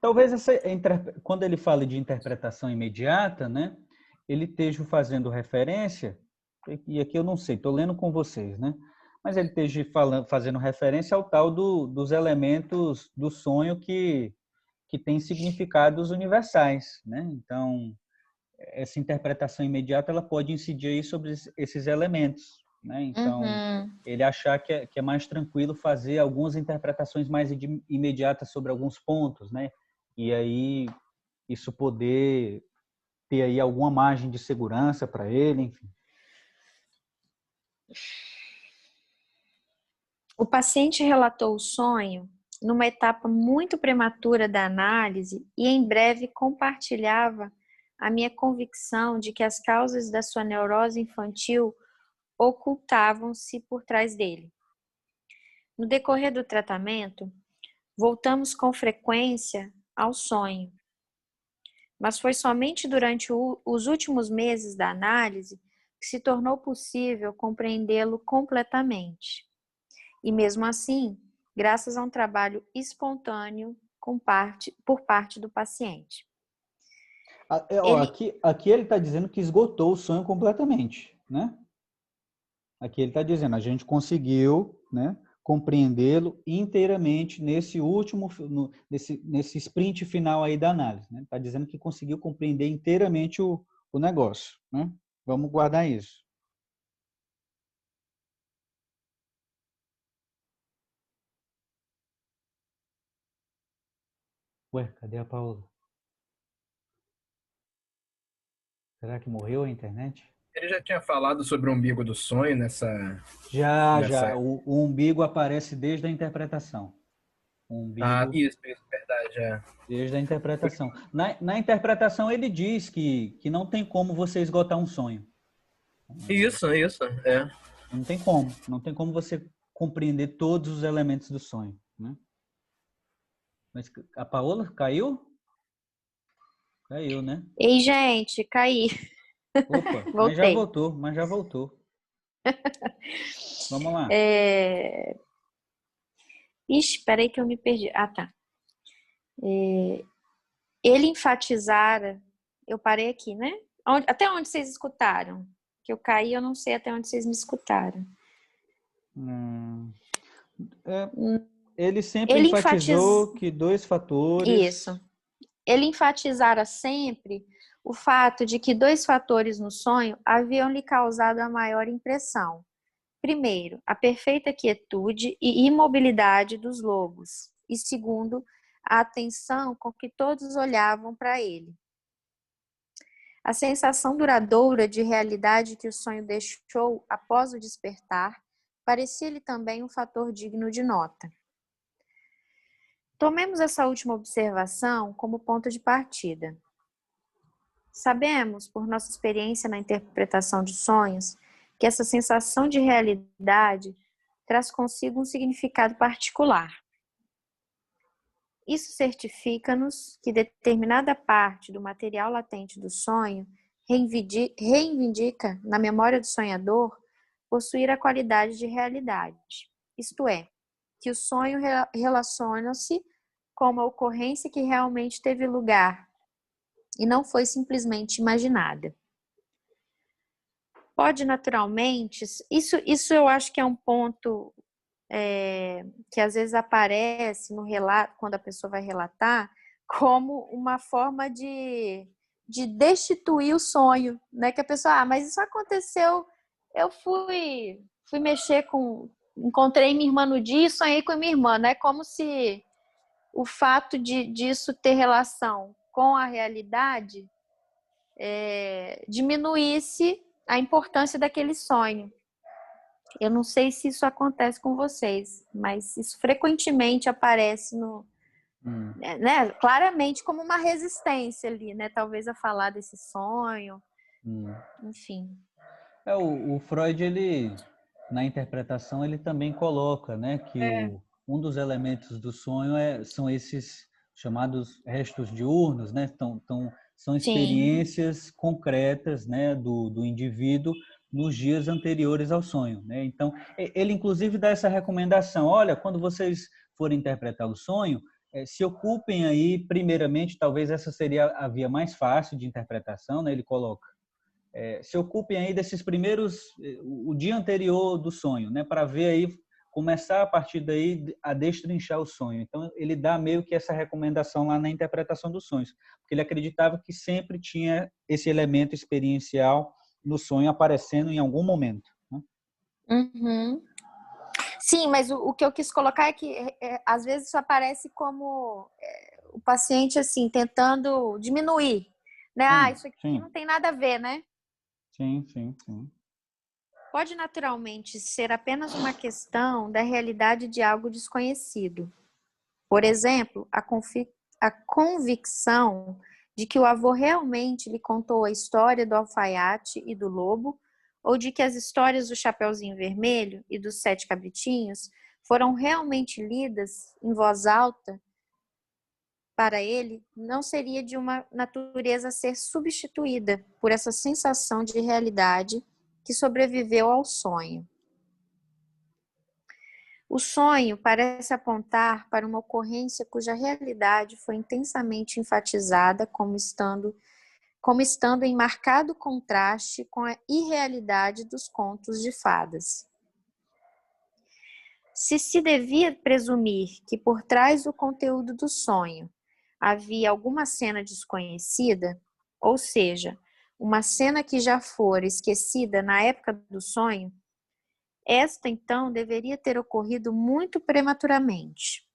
Talvez quando ele fala de interpretação imediata, né, ele esteja fazendo referência, e aqui eu não sei, estou lendo com vocês, né, mas ele esteja fazendo referência ao tal dos elementos do sonho que tem significados universais, né? Então, essa interpretação imediata ela pode incidir aí sobre esses elementos, né? Então, ele achar que é mais tranquilo fazer algumas interpretações mais imediatas sobre alguns pontos, né? E aí isso poder ter aí alguma margem de segurança para ele, enfim. O paciente relatou o sonho numa etapa muito prematura da análise e em breve compartilhava a minha convicção de que as causas da sua neurose infantil ocultavam-se por trás dele. No decorrer do tratamento, voltamos com frequência ao sonho, mas foi somente durante os últimos meses da análise que se tornou possível compreendê-lo completamente. E mesmo assim, graças a um trabalho espontâneo por parte do paciente. Aqui ele está dizendo que esgotou o sonho completamente, né? Aqui ele está dizendo, a gente conseguiu, né, compreendê-lo inteiramente nesse nesse sprint final aí da análise, né? Está dizendo que conseguiu compreender inteiramente o negócio, né? Vamos guardar isso. Ué, cadê a Paola? Será que morreu a internet? Ele já tinha falado sobre o umbigo do sonho nessa... Já. O umbigo aparece desde a interpretação. O umbigo, isso, verdade. Desde a interpretação. Na interpretação ele diz que não tem como você esgotar um sonho. Isso. Não tem como você compreender todos os elementos do sonho, né? Mas a Paola caiu? Caiu, né? Ei, gente, caí. Opa, mas já voltou. Vamos lá. Ixi, peraí que eu me perdi. Ah, tá. Ele enfatizara... Eu parei aqui, né? Até onde vocês escutaram? Que eu caí, eu não sei até onde vocês me escutaram. Ele sempre enfatizou que dois fatores... Isso. Ele enfatizara sempre o fato de que dois fatores no sonho haviam lhe causado a maior impressão. Primeiro, a perfeita quietude e imobilidade dos lobos. E segundo, a atenção com que todos olhavam para ele. A sensação duradoura de realidade que o sonho deixou após o despertar parecia-lhe também um fator digno de nota. Tomemos essa última observação como ponto de partida. Sabemos, por nossa experiência na interpretação de sonhos, que essa sensação de realidade traz consigo um significado particular. Isso certifica-nos que determinada parte do material latente do sonho reivindica, na memória do sonhador, possuir a qualidade de realidade. Isto é, que o sonho relaciona-se com uma ocorrência que realmente teve lugar e não foi simplesmente imaginada. Pode naturalmente, isso eu acho que é um ponto que às vezes aparece no relato, quando a pessoa vai relatar, como uma forma de destituir o sonho, né? Que a pessoa, mas isso aconteceu, eu fui mexer encontrei minha irmã no dia e sonhei com a minha irmã, né? Como se o fato disso ter relação com a realidade, diminuísse a importância daquele sonho. Eu não sei se isso acontece com vocês, mas isso frequentemente aparece né, claramente como uma resistência ali, né? Talvez a falar desse sonho, enfim. O Freud, ele, na interpretação, ele também coloca, né, que um dos elementos do sonho são esses chamados restos diurnos, né? São experiências concretas, né, do indivíduo nos dias anteriores ao sonho, né? Então, ele inclusive dá essa recomendação: olha, quando vocês forem interpretar o sonho, se ocupem aí, primeiramente, talvez essa seria a via mais fácil de interpretação, né? Ele coloca, se ocupem aí desses primeiros, o dia anterior do sonho, né? Para ver aí, começar a partir daí a destrinchar o sonho. Então, ele dá meio que essa recomendação lá na interpretação dos sonhos, porque ele acreditava que sempre tinha esse elemento experiencial no sonho aparecendo em algum momento, né? Uhum. Sim, mas o que eu quis colocar é que às vezes isso aparece como o paciente assim tentando diminuir, né? Isso aqui não tem nada a ver, né? Sim. Pode naturalmente ser apenas uma questão da realidade de algo desconhecido. Por exemplo, a convicção de que o avô realmente lhe contou a história do alfaiate e do lobo, ou de que as histórias do Chapeuzinho Vermelho e dos 7 Cabritinhos foram realmente lidas em voz alta para ele, não seria de uma natureza a ser substituída por essa sensação de realidade que sobreviveu ao sonho. O sonho parece apontar para uma ocorrência cuja realidade foi intensamente enfatizada como estando em marcado contraste com a irrealidade dos contos de fadas. Se devia presumir que por trás do conteúdo do sonho havia alguma cena desconhecida, ou seja, uma cena que já fora esquecida na época do sonho, esta então deveria ter ocorrido muito prematuramente.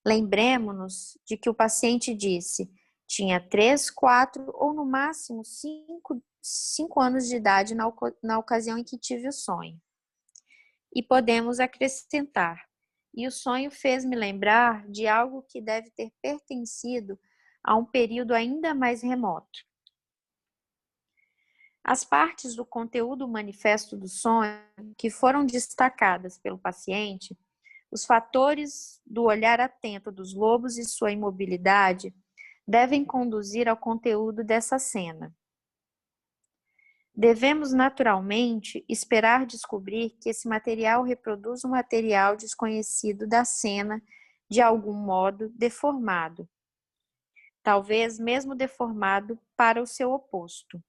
Lembremos-nos de que o paciente disse tinha 3, 4 ou no máximo 5 anos de idade na ocasião em que tive o sonho. E podemos acrescentar, e o sonho fez-me lembrar de algo que deve ter pertencido a um período ainda mais remoto. As partes do conteúdo manifesto do sonho que foram destacadas pelo paciente, os fatores do olhar atento dos lobos e sua imobilidade devem conduzir ao conteúdo dessa cena. Devemos, naturalmente, esperar descobrir que esse material reproduz um material desconhecido da cena, de algum modo deformado. Talvez mesmo deformado para o seu oposto.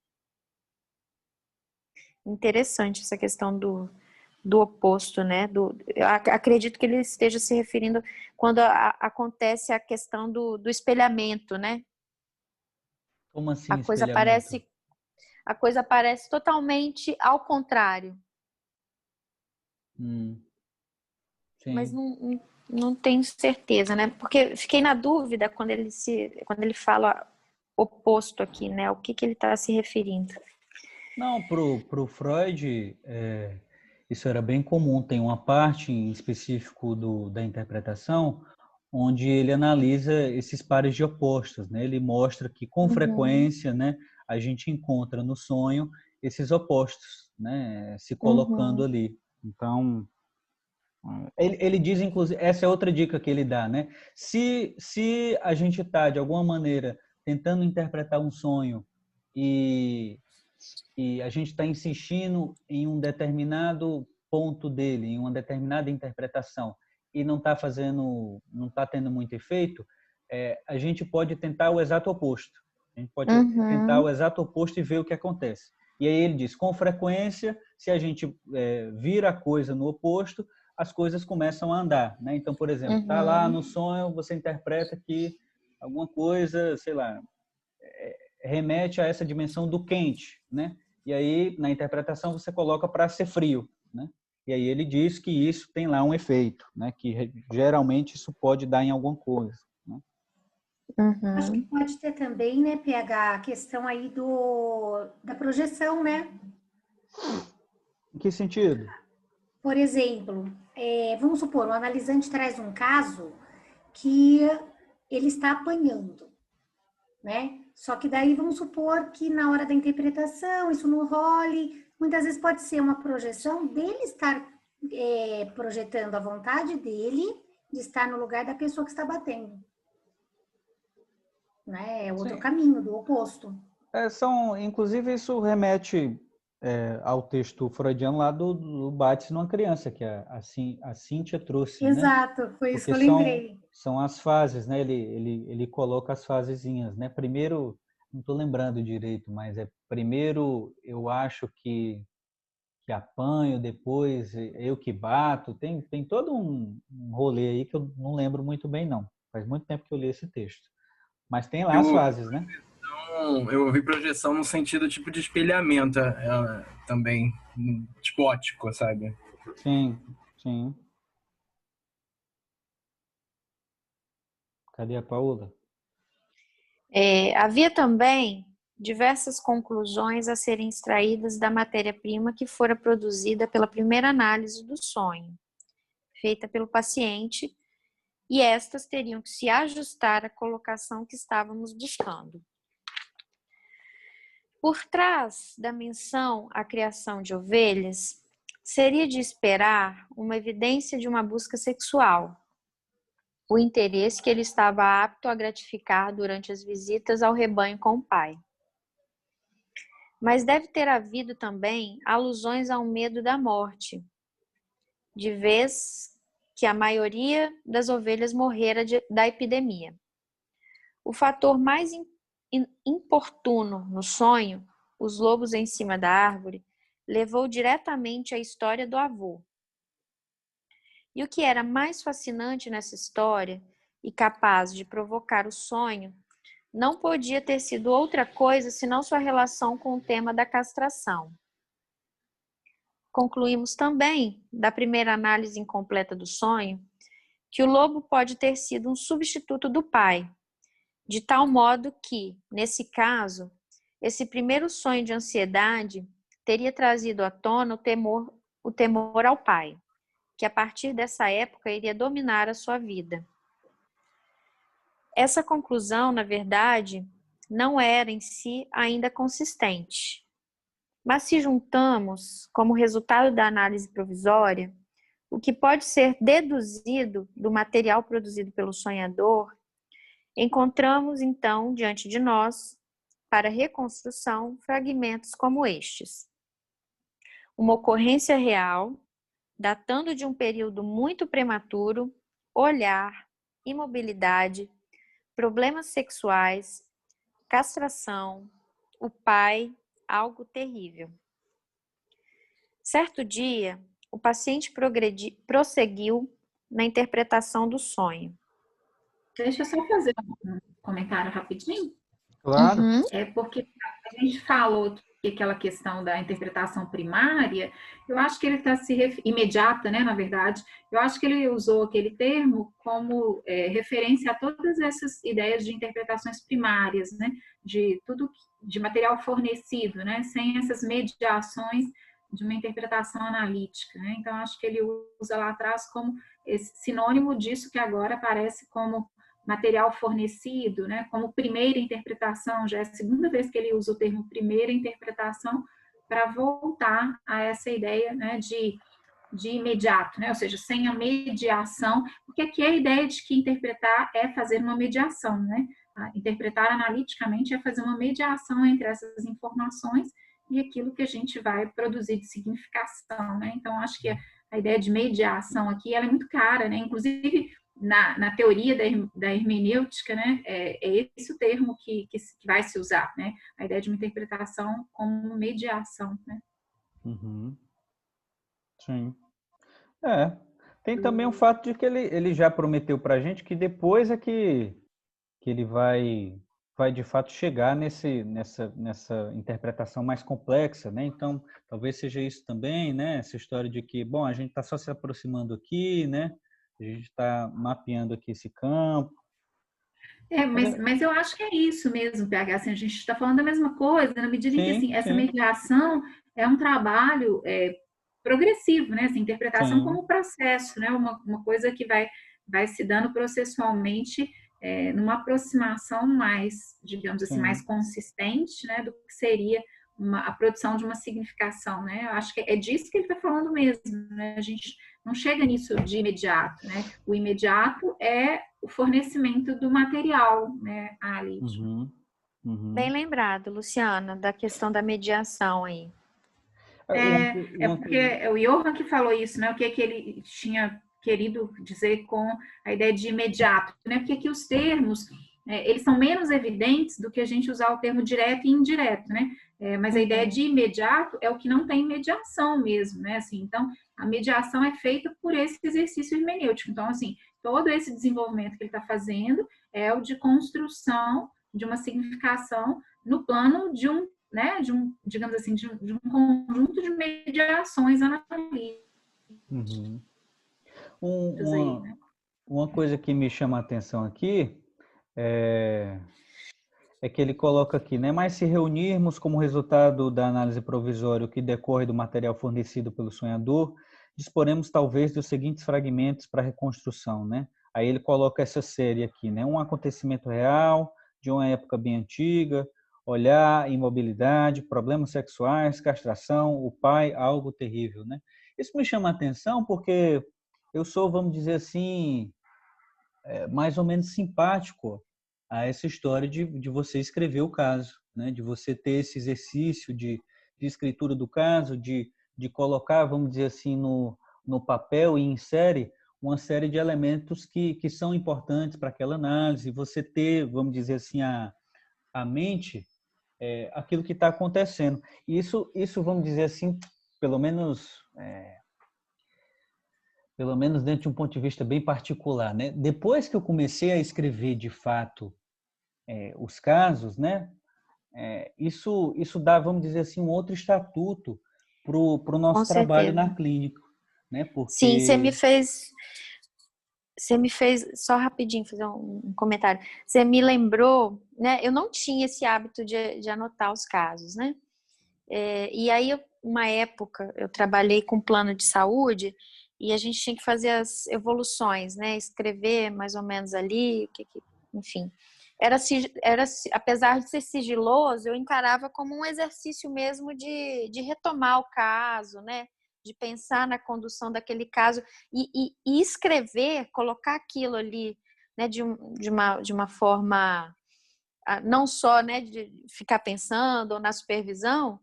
Interessante essa questão do oposto, né? Eu acredito que ele esteja se referindo quando acontece a questão do espelhamento, né? Como assim, a coisa parece totalmente ao contrário. Sim. Mas não tenho certeza, né? Porque fiquei na dúvida quando ele fala oposto aqui, né? O que ele está se referindo? Não, pro Freud, isso era bem comum. Tem uma parte em específico da interpretação onde ele analisa esses pares de opostos, né? Ele mostra que com frequência, né, a gente encontra no sonho esses opostos, né, se colocando ali. Então, ele diz, inclusive, essa é outra dica que ele dá, né? Se a gente está, de alguma maneira, tentando interpretar um sonho e a gente está insistindo em um determinado ponto dele, em uma determinada interpretação, e não está tendo muito efeito, a gente pode tentar o exato oposto. A gente pode tentar o exato oposto e ver o que acontece. E aí ele diz, com frequência, se a gente vira a coisa no oposto, as coisas começam a andar, né? Então, por exemplo, está lá no sonho, você interpreta que alguma coisa, sei lá, remete a essa dimensão do quente, né? E aí, na interpretação, você coloca para ser frio, né? E aí ele diz que isso tem lá um efeito, né? Que geralmente isso pode dar em alguma coisa, né? Acho que Uhum. pode ter também, né, PH, a questão aí da projeção, né? Em que sentido? Por exemplo, vamos supor, o analisante traz um caso que ele está apanhando, né? Só que daí vamos supor que na hora da interpretação isso não role, muitas vezes pode ser uma projeção dele estar projetando a vontade dele de estar no lugar da pessoa que está batendo, né? É outro Sim. caminho, do oposto. Inclusive, isso remete ao texto freudiano lá do Bate numa criança, que a Cíntia trouxe, né? Exato, foi isso que Porque eu lembrei. são as fases, né? Ele coloca as fasezinhas, né? Primeiro, não estou lembrando direito, mas primeiro eu acho que apanho, depois eu que bato. Tem todo um rolê aí que eu não lembro muito bem, não. Faz muito tempo que eu li esse texto. Mas tem lá Eu as ouvi fases, né? eu ouvi projeção no sentido tipo de espelhamento também, tipo ótico, sabe? Sim, sim. Cadê a Paula? Havia também diversas conclusões a serem extraídas da matéria-prima que fora produzida pela primeira análise do sonho, feita pelo paciente, e estas teriam que se ajustar à colocação que estávamos buscando. Por trás da menção à criação de ovelhas, seria de esperar uma evidência de uma busca sexual, o interesse que ele estava apto a gratificar durante as visitas ao rebanho com o pai. Mas deve ter havido também alusões ao medo da morte, de vez que a maioria das ovelhas morrera da epidemia. O fator mais importuno no sonho, os lobos em cima da árvore, levou diretamente à história do avô. E o que era mais fascinante nessa história e capaz de provocar o sonho não podia ter sido outra coisa senão sua relação com o tema da castração. Concluímos também, da primeira análise incompleta do sonho, que o lobo pode ter sido um substituto do pai, de tal modo que, nesse caso, esse primeiro sonho de ansiedade teria trazido à tona o temor ao pai, que a partir dessa época iria dominar a sua vida. Essa conclusão, na verdade, não era em si ainda consistente. Mas se juntamos, como resultado da análise provisória, o que pode ser deduzido do material produzido pelo sonhador, encontramos então diante de nós, para reconstrução, fragmentos como estes. Uma ocorrência real, datando de um período muito prematuro, olhar, imobilidade, problemas sexuais, castração, o pai, algo terrível. Certo dia, o paciente prosseguiu na interpretação do sonho. Deixa eu só fazer um comentário rapidinho. Claro. Uhum. É porque a gente falou que aquela questão da interpretação primária, eu acho que ele está imediata, né, na verdade, eu acho que ele usou aquele termo como referência a todas essas ideias de interpretações primárias, né, de tudo, de material fornecido, né, sem essas mediações de uma interpretação analítica, né, então acho que ele usa lá atrás como esse sinônimo disso que agora aparece como material fornecido, né, como primeira interpretação, já é a segunda vez que ele usa o termo primeira interpretação para voltar a essa ideia, né, de imediato, né, ou seja, sem a mediação, porque aqui é a ideia de que interpretar é fazer uma mediação, né, interpretar analiticamente é fazer uma mediação entre essas informações e aquilo que a gente vai produzir de significação, né, então acho que a ideia de mediação aqui ela é muito cara, né, inclusive na teoria da hermenêutica, né, é esse o termo que vai se usar, né, a ideia de uma interpretação como mediação, né. Uhum. Sim. Tem também o fato de que ele já prometeu para a gente que depois é que ele vai de fato chegar nessa interpretação mais complexa, né? Então, talvez seja isso também, né? Essa história de que, bom, a gente está só se aproximando aqui, né? A gente está mapeando aqui esse campo. Mas eu acho que é isso mesmo, PH, assim, a gente está falando da mesma coisa, na medida em que assim, essa mediação é um trabalho progressivo, né? Essa interpretação como processo, né? Uma coisa que vai se dando processualmente numa aproximação mais, digamos assim, mais consistente, né? Do que seria a produção de uma significação, né? Eu acho que é disso que ele está falando mesmo, né? A gente não chega nisso de imediato, né? O imediato é o fornecimento do material, né, Ali? Bem lembrado, Luciana, da questão da mediação aí. Porque é o Johan que falou isso, né? O que ele tinha querido dizer com a ideia de imediato, né? Porque aqui os termos, eles são menos evidentes do que a gente usar o termo direto e indireto, né? Mas a ideia de imediato é o que não tem mediação mesmo, né? Assim, então, a mediação é feita por esse exercício hermenêutico. Então, assim, todo esse desenvolvimento que ele está fazendo é o de construção de uma significação no plano de um, né, digamos assim, de um conjunto de mediações analíticas. Uma coisa que me chama a atenção aqui é que ele coloca aqui, né? Mas se reunirmos como resultado da análise provisória o que decorre do material fornecido pelo sonhador, disporemos talvez dos seguintes fragmentos para reconstrução, né? Aí ele coloca essa série aqui, né? Um acontecimento real, de uma época bem antiga, olhar, imobilidade, problemas sexuais, castração, o pai, algo terrível, né? Isso me chama a atenção porque eu sou, vamos dizer assim, mais ou menos simpático a essa história de você escrever o caso, né? De você ter esse exercício de escritura do caso, de colocar, vamos dizer assim, no papel e em série, uma série de elementos que são importantes para aquela análise, você ter, vamos dizer assim, a mente aquilo que está acontecendo. Isso, vamos dizer assim, pelo menos dentro de um ponto de vista bem particular, né? Depois que eu comecei a escrever de fato os casos, né? Isso dá, vamos dizer assim, um outro estatuto para o nosso trabalho na clínica, né? Porque... Sim, você me fez, só rapidinho fazer um comentário. Você me lembrou, né? Eu não tinha esse hábito de anotar os casos, né? E aí, uma época, eu trabalhei com plano de saúde e a gente tinha que fazer as evoluções, né? Escrever mais ou menos ali, enfim. Apesar de ser sigiloso, eu encarava como um exercício mesmo de retomar o caso, né? De pensar na condução daquele caso e escrever, colocar aquilo ali, né? De uma forma, não só, né? De ficar pensando ou na supervisão,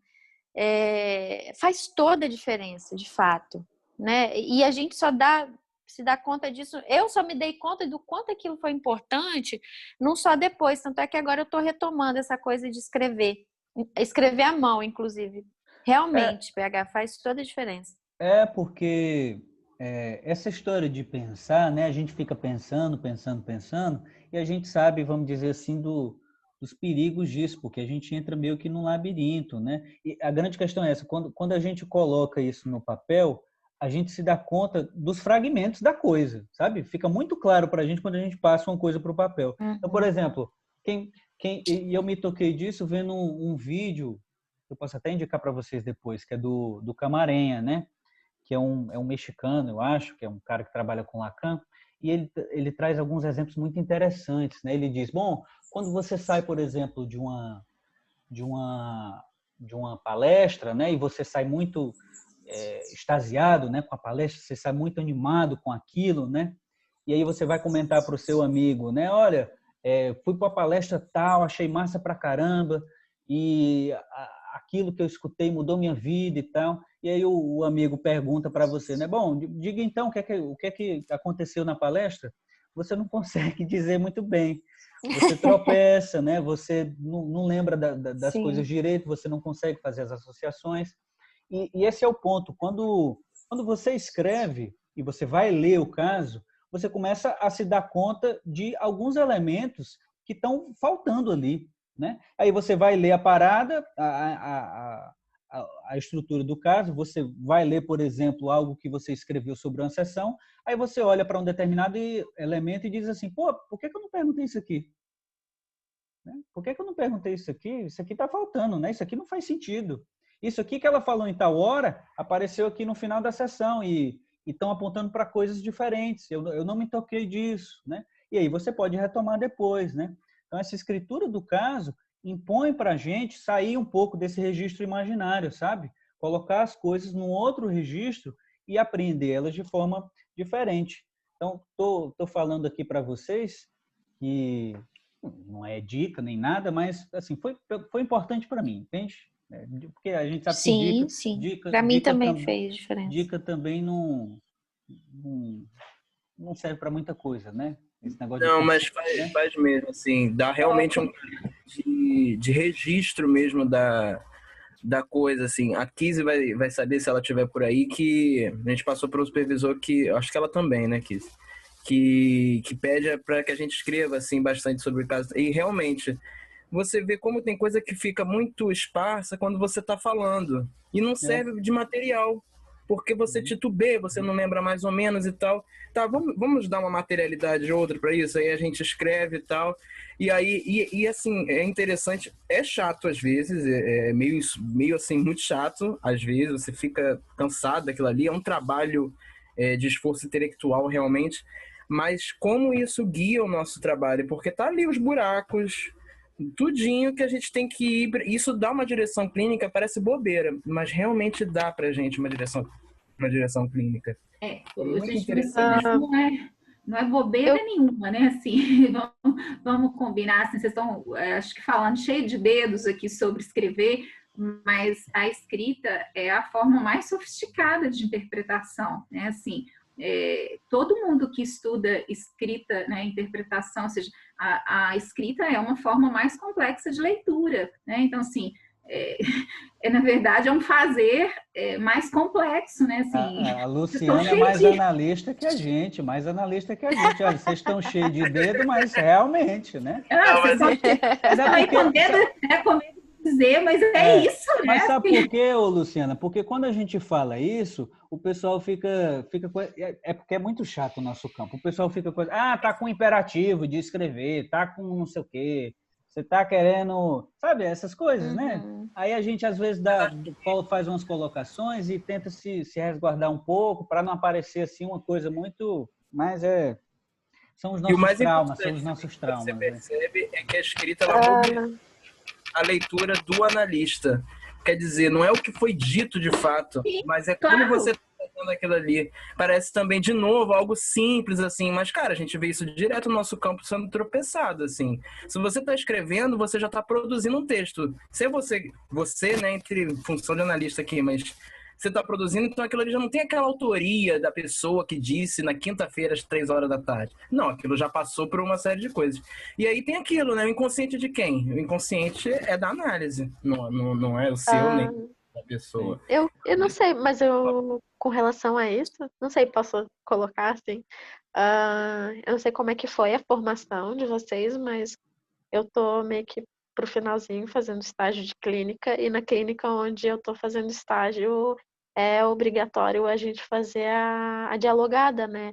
faz toda a diferença, de fato, né? E a gente se dá conta disso. Eu só me dei conta do quanto aquilo foi importante, não só depois, tanto é que agora eu estou retomando essa coisa de escrever à mão, inclusive. Realmente, PH, faz toda a diferença. Porque essa história de pensar, né? A gente fica pensando, e a gente sabe, vamos dizer assim, dos perigos disso, porque a gente entra meio que num labirinto, né? E a grande questão é essa, quando a gente coloca isso no papel, a gente se dá conta dos fragmentos da coisa, sabe? Fica muito claro para a gente quando a gente passa uma coisa para o papel. Então, por exemplo, e eu me toquei disso vendo um vídeo, eu posso até indicar para vocês depois, que é do Camarena, né? Que é um mexicano, eu acho, que é um cara que trabalha com Lacan, e ele traz alguns exemplos muito interessantes, né? Ele diz, bom, quando você sai, por exemplo, de uma palestra, né? E você sai muito extasiado, né, com a palestra, você sai muito animado com aquilo, né? E aí você vai comentar para o seu amigo, né? Olha, fui para a palestra tal, achei massa pra caramba e aquilo que eu escutei mudou minha vida e tal. E aí o amigo pergunta para você, né? Bom, diga então o que é que aconteceu na palestra? Você não consegue dizer muito bem. Você tropeça, né? Você não lembra das coisas direito, você não consegue fazer as associações. E esse é o ponto. Quando você escreve e você vai ler o caso, você começa a se dar conta de alguns elementos que estão faltando ali, né? Aí você vai ler a parada, a estrutura do caso, você vai ler, por exemplo, algo que você escreveu sobre uma sessão, aí você olha para um determinado elemento e diz assim, pô, por que eu não perguntei isso aqui? né? Por que eu não perguntei isso aqui? Isso aqui está faltando, né? Isso aqui não faz sentido. Isso aqui que ela falou em tal hora apareceu aqui no final da sessão e estão apontando para coisas diferentes. Eu não me toquei disso, né? E aí você pode retomar depois, né? Então, essa escritura do caso impõe para a gente sair um pouco desse registro imaginário, sabe? Colocar as coisas num outro registro e apreender elas de forma diferente. Então, tô falando aqui para vocês que não é dica nem nada, mas assim foi importante para mim, entende? Porque a gente sabe que Sim, sim. Para mim também fez diferença. Dica também não serve para muita coisa, né? Esse negócio não, de mas faz mesmo, assim, dá realmente um de registro mesmo da coisa, assim. A Kizzy vai saber, se ela estiver por aí, que a gente passou para o supervisor, que acho que ela também, né, Kizzy? Que pede para que a gente escreva, assim, bastante sobre o caso. E realmente, você vê como tem coisa que fica muito esparsa quando você está falando. E não serve de material. Porque você titubeia, você não lembra mais ou menos e tal. Tá, vamos dar uma materialidade de outra para isso? Aí a gente escreve e tal. E aí, assim, é interessante, é chato às vezes, é meio assim, muito chato às vezes, você fica cansado daquilo ali, é um trabalho de esforço intelectual realmente, mas como isso guia o nosso trabalho? Porque tá ali os buracos, tudinho que a gente tem que ir. Isso dá uma direção clínica, parece bobeira, mas realmente dá pra gente uma direção clínica. Muito interessante. Não é bobeira nenhuma, né? Assim, vamos combinar. Assim, vocês estão, acho que falando cheio de dedos aqui sobre escrever, mas a escrita é a forma mais sofisticada de interpretação, né? Assim, todo mundo que estuda escrita, né, interpretação, ou seja, a escrita é uma forma mais complexa de leitura, né? Então, assim, na verdade, é um fazer mais complexo, né? Assim, a Luciana é mais analista que a gente, Olha, vocês estão cheios de dedo, mas realmente, né? Vocês estão aí com medo de dizer, mas é isso, né? Mas sabe por quê, Luciana? Porque quando a gente fala isso, o pessoal fica porque é muito chato o nosso campo. O pessoal fica com, tá com imperativo de escrever, tá com não sei o quê. Você tá querendo, sabe, essas coisas, né? Aí a gente, às vezes, faz umas colocações e tenta se resguardar um pouco para não aparecer, assim, uma coisa muito... Mas são os nossos traumas, são os nossos traumas. Você percebe é que a escrita, ela a leitura do analista. Quer dizer, não é o que foi dito de fato, mas é como você está fazendo aquilo ali. Parece também, de novo, algo simples, assim, mas, cara, a gente vê isso direto no nosso campo sendo tropeçado, assim. Se você está escrevendo, você já está produzindo um texto. Se você, né, entre função de analista aqui, mas você está produzindo, então aquilo ali já não tem aquela autoria da pessoa que disse na quinta-feira às 3 horas da tarde. Não, aquilo já passou por uma série de coisas. E aí tem aquilo, né? O inconsciente de quem? O inconsciente é da análise, não é o seu nem da pessoa. Eu não sei, mas com relação a isso, não sei, posso colocar assim, eu não sei como é que foi a formação de vocês, mas eu tô meio que pro finalzinho fazendo estágio de clínica, e na clínica onde eu tô fazendo estágio é obrigatório a gente fazer a dialogada, né?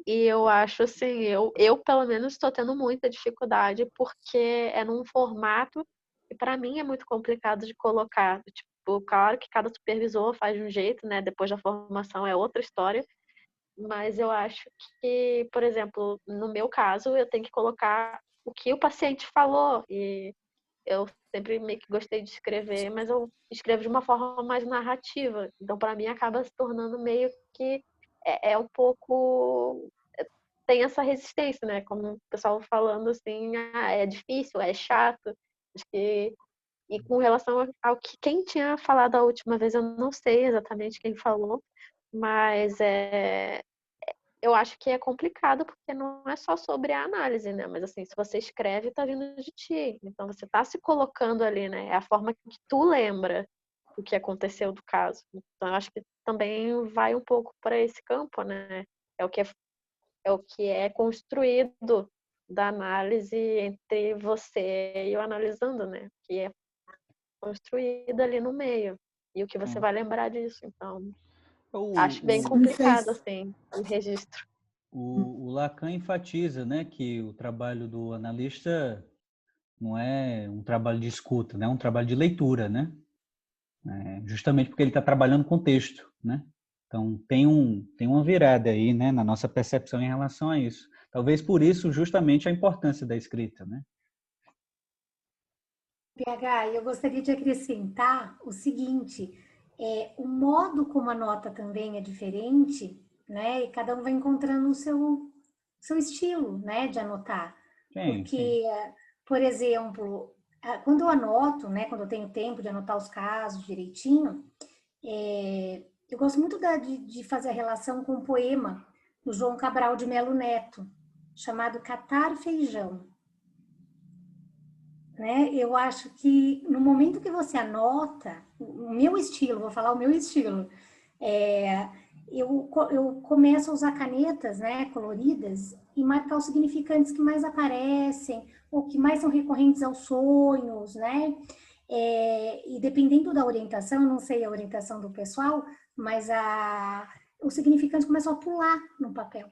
E eu acho assim, eu pelo menos estou tendo muita dificuldade porque é num formato que para mim é muito complicado de colocar. Tipo, claro que cada supervisor faz de um jeito, né? Depois da formação é outra história. Mas eu acho que, por exemplo, no meu caso, eu tenho que colocar o que o paciente falou. E eu sempre meio que gostei de escrever, mas eu escrevo de uma forma mais narrativa. Então, para mim, acaba se tornando meio que um pouco... Tem essa resistência, né? Como o pessoal falando assim, é difícil, é chato. Acho que... E com relação ao que quem tinha falado a última vez, eu não sei exatamente quem falou, mas eu acho que é complicado porque não é só sobre a análise, né? Mas assim, se você escreve, tá vindo de ti. Então você tá se colocando ali, né? É a forma que tu lembra o que aconteceu do caso. Então eu acho que também vai um pouco para esse campo, né? É o que é construído da análise entre você e o analisando, né? Que é construído ali no meio. E o que você vai lembrar disso. Então, acho bem complicado, assim, o registro. O Lacan enfatiza, né, que o trabalho do analista não é um trabalho de escuta, né? É um trabalho de leitura, né? Justamente porque ele está trabalhando com texto, né? Então, tem uma virada aí, né, na nossa percepção em relação a isso. Talvez por isso, justamente, a importância da escrita, né? PH, eu gostaria de acrescentar o seguinte, o modo como a nota também é diferente, né? E cada um vai encontrando o seu estilo, né, de anotar. Sim, sim. Porque, por exemplo, quando eu anoto, né, quando eu tenho tempo de anotar os casos direitinho, eu gosto muito de fazer a relação com um poema do João Cabral de Melo Neto, chamado Catar Feijão. Né? Eu acho que no momento que você anota, o meu estilo, vou falar o meu estilo, eu começo a usar canetas, né, coloridas e marcar os significantes que mais aparecem ou que mais são recorrentes aos sonhos, né? E dependendo da orientação, eu não sei a orientação do pessoal, mas os significantes começam a pular no papel.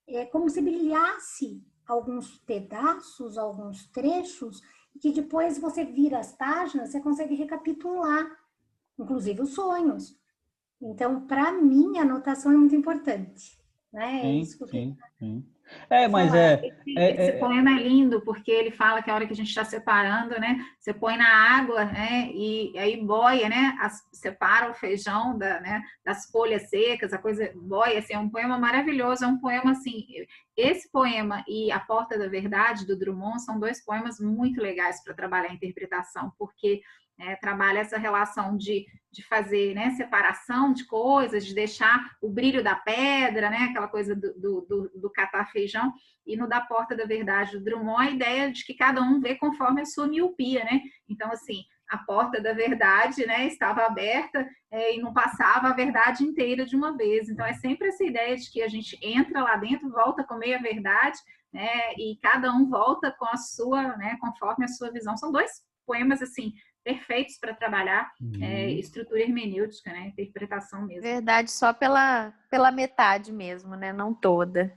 É como se brilhasse alguns pedaços, alguns trechos, que depois você vira as páginas, você consegue recapitular, inclusive os sonhos. Então, para mim, a anotação é muito importante. Né? É isso que eu queria sim. Mas falar. Esse poema é lindo, porque ele fala que a hora que a gente está separando, né? Você põe na água, né? E aí boia, né? Separa o feijão das folhas secas, a coisa boia, assim, é um poema maravilhoso, é um poema assim. Esse poema e A Porta da Verdade, do Drummond, são dois poemas muito legais para trabalhar a interpretação, porque trabalha essa relação de fazer, né, separação de coisas, de deixar o brilho da pedra, né, aquela coisa do catar feijão, e no Da Porta da Verdade do Drummond, a ideia de que cada um vê conforme a sua miopia, né? Então, assim, a porta da verdade, né, estava aberta e não passava a verdade inteira de uma vez. Então, é sempre essa ideia de que a gente entra lá dentro, volta com meia verdade, né, e cada um volta com a sua, né, conforme a sua visão. São dois poemas, assim, perfeitos para trabalhar estrutura hermenêutica, né? Interpretação mesmo. Verdade, só pela metade mesmo, né? Não toda.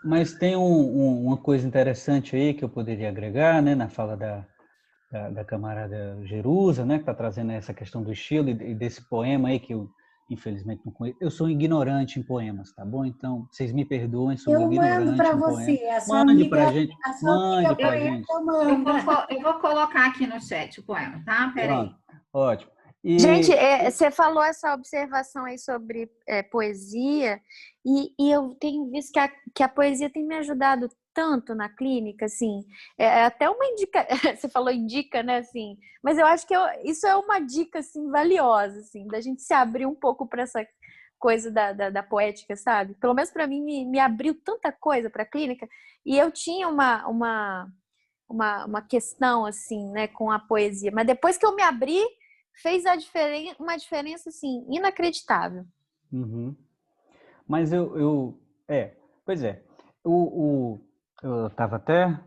Mas tem uma coisa interessante aí que eu poderia agregar, né, na fala da camarada Jerusa, né, que está trazendo essa questão do estilo e desse poema aí que eu, infelizmente, não conheço. Eu sou ignorante em poemas, tá bom? Então, vocês me perdoem, sou ignorante para em você, poemas. a sua Mande amiga, pra gente, mande pra gente. Eu vou colocar aqui no chat o poema, tá? Peraí. Ótimo. Gente, você falou essa observação aí sobre poesia, e eu tenho visto que a poesia tem me ajudado tanto na clínica, assim, até uma indica, você falou indica, né, assim, mas eu acho que isso é uma dica, assim, valiosa, assim, da gente se abrir um pouco para essa coisa da poética, sabe? Pelo menos para mim, me abriu tanta coisa para a clínica, e eu tinha uma questão, assim, né, com a poesia, mas depois que eu me abri, fez uma diferença, assim, inacreditável. Uhum. Mas pois é, eu estava até,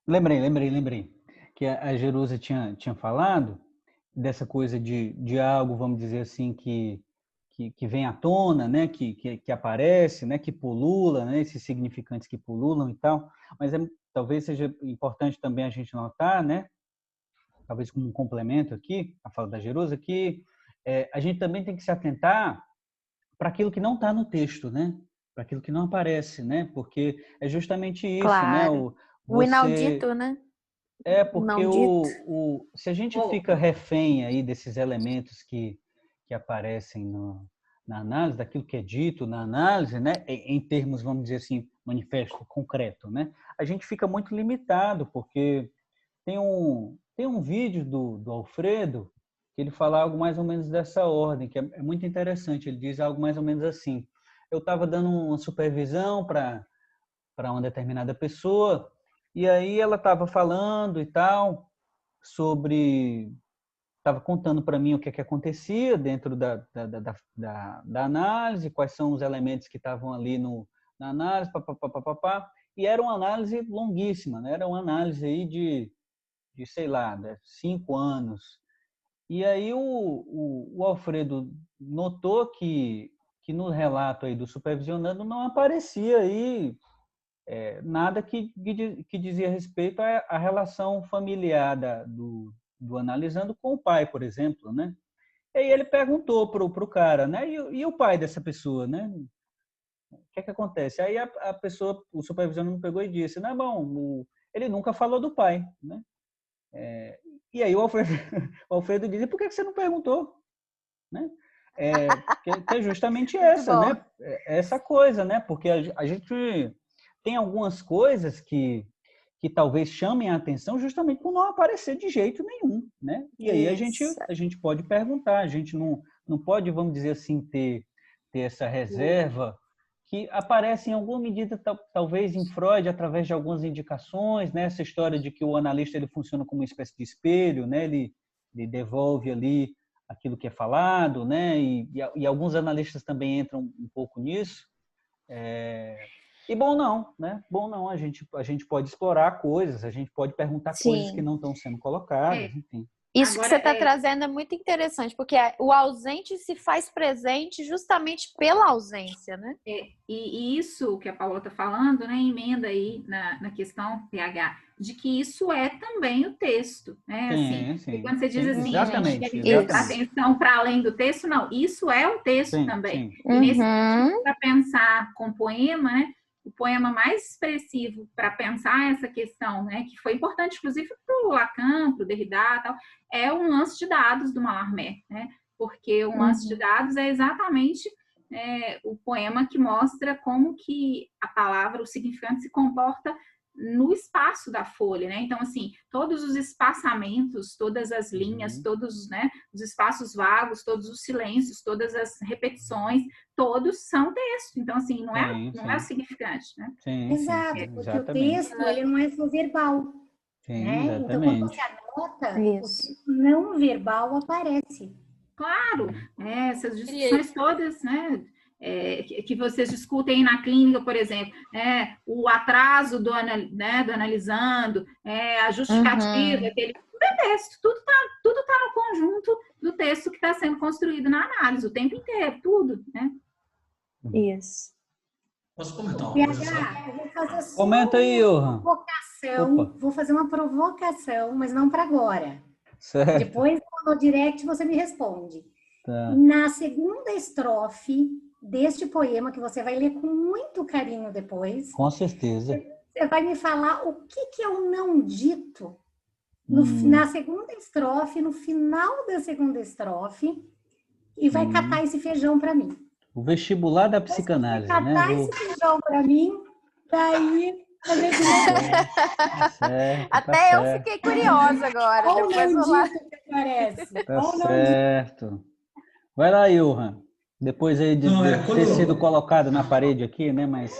lembrei, que a Jerusa tinha falado dessa coisa de algo, vamos dizer assim, que vem à tona, né, que aparece, né, que pulula, né, esses significantes que pululam e tal, mas talvez seja importante também a gente notar, né, talvez como um complemento aqui, a fala da Jerusa, que a gente também tem que se atentar para aquilo que não está no texto, né? Para aquilo que não aparece, né? Porque é justamente isso, claro. né? O inaudito, né? Porque se a gente fica refém aí desses elementos que aparecem na análise, daquilo que é dito na análise, né? Em termos, vamos dizer assim, manifesto concreto, né? A gente fica muito limitado, porque tem um vídeo do Alfredo que ele fala algo mais ou menos dessa ordem, que é muito interessante. Ele diz algo mais ou menos assim: eu estava dando uma supervisão para uma determinada pessoa, e aí ela estava falando e tal, estava contando para mim o que acontecia dentro da análise, quais são os elementos que estavam ali na análise, papapá, e era uma análise longuíssima, né? Era uma análise aí de sei lá, 5 anos. E aí o Alfredo notou que no relato aí do supervisionando não aparecia aí nada que dizia respeito à relação familiar do analisando com o pai, por exemplo, né? E aí ele perguntou pro cara, né? E o pai dessa pessoa, né? O que é que acontece? Aí a pessoa, o supervisor não pegou e disse, não é bom, ele nunca falou do pai, né? E aí o Alfredo disse, por que você não perguntou? Né? Que é justamente essa, né? Essa coisa, né? Porque a gente tem algumas coisas que talvez chamem a atenção justamente por não aparecer de jeito nenhum, né? E aí a gente pode perguntar, a gente não pode, vamos dizer assim, ter essa reserva que aparece em alguma medida, talvez em Freud, através de algumas indicações, né? Essa história de que o analista ele funciona como uma espécie de espelho, né? Ele devolve ali aquilo que é falado, né? E alguns analistas também entram um pouco nisso. E bom não, né? Bom não, a gente pode explorar coisas, a gente pode perguntar coisas que não estão sendo colocadas, enfim. Isso que você está trazendo é muito interessante, porque o ausente se faz presente justamente pela ausência, né? E isso que a Paula está falando, né, emenda aí na questão, PH, de que isso é também o texto, né? Sim. Quando você diz assim, a gente quer dizer atenção para além do texto, não, isso é o texto também. E nesse sentido, para pensar com poema, né? O poema mais expressivo para pensar essa questão, né, que foi importante, inclusive, para o Lacan, para o Derrida e tal, é um lance de dados do Mallarmé, né? Porque um lance de dados é exatamente o poema que mostra como que a palavra, o significante se comporta no espaço da folha, né? Então, assim, todos os espaçamentos, todas as linhas, todos, né, os espaços vagos, todos os silêncios, todas as repetições, todos são texto. Então, assim, não é o significante, né? Exato, porque o texto, ele não é só verbal, né? Então, quando você anota, o texto não verbal aparece. Claro, essas discussões todas, né? Que vocês discutem na clínica, por exemplo, o atraso do analisando, a justificativa, tudo é texto, tudo tá no conjunto do texto que está sendo construído na análise, o tempo inteiro, tudo, né? Isso. Posso comentar uma coisa só? Eu vou fazer só Comenta aí, Johan. Vou fazer uma provocação, mas não para agora. Certo. Depois, no direct, você me responde. Tá. Na segunda estrofe deste poema, que você vai ler com muito carinho depois. Com certeza. Você vai me falar o que é o não dito na segunda estrofe, no final da segunda estrofe, e vai catar esse feijão para mim. O vestibular da psicanálise, vai catar esse feijão para mim, daí a gente vai... Até eu fiquei curiosa agora. Olha o não dito que parece. Tá certo. Vai lá, Johan. Depois aí de ter sido colocado na parede aqui, né? Mas...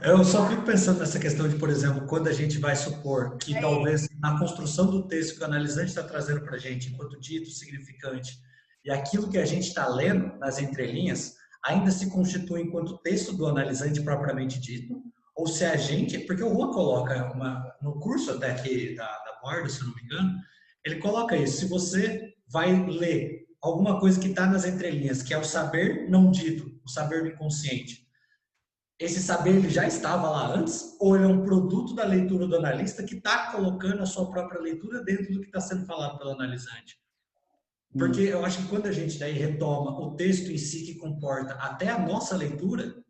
Eu só fico pensando nessa questão de, por exemplo, quando a gente vai supor que talvez na construção do texto que o analisante está trazendo para a gente, enquanto dito, significante, e aquilo que a gente está lendo nas entrelinhas, ainda se constitui enquanto texto do analisante propriamente dito, ou se a gente... Porque o Juan coloca, no curso até aqui da Borda, se eu não me engano, ele coloca isso. Se você vai ler alguma coisa que está nas entrelinhas, que é o saber não dito, o saber do inconsciente, esse saber ele já estava lá antes, ou ele é um produto da leitura do analista que está colocando a sua própria leitura dentro do que está sendo falado pelo analisante? Porque eu acho que quando a gente daí retoma o texto em si que comporta até a nossa leitura,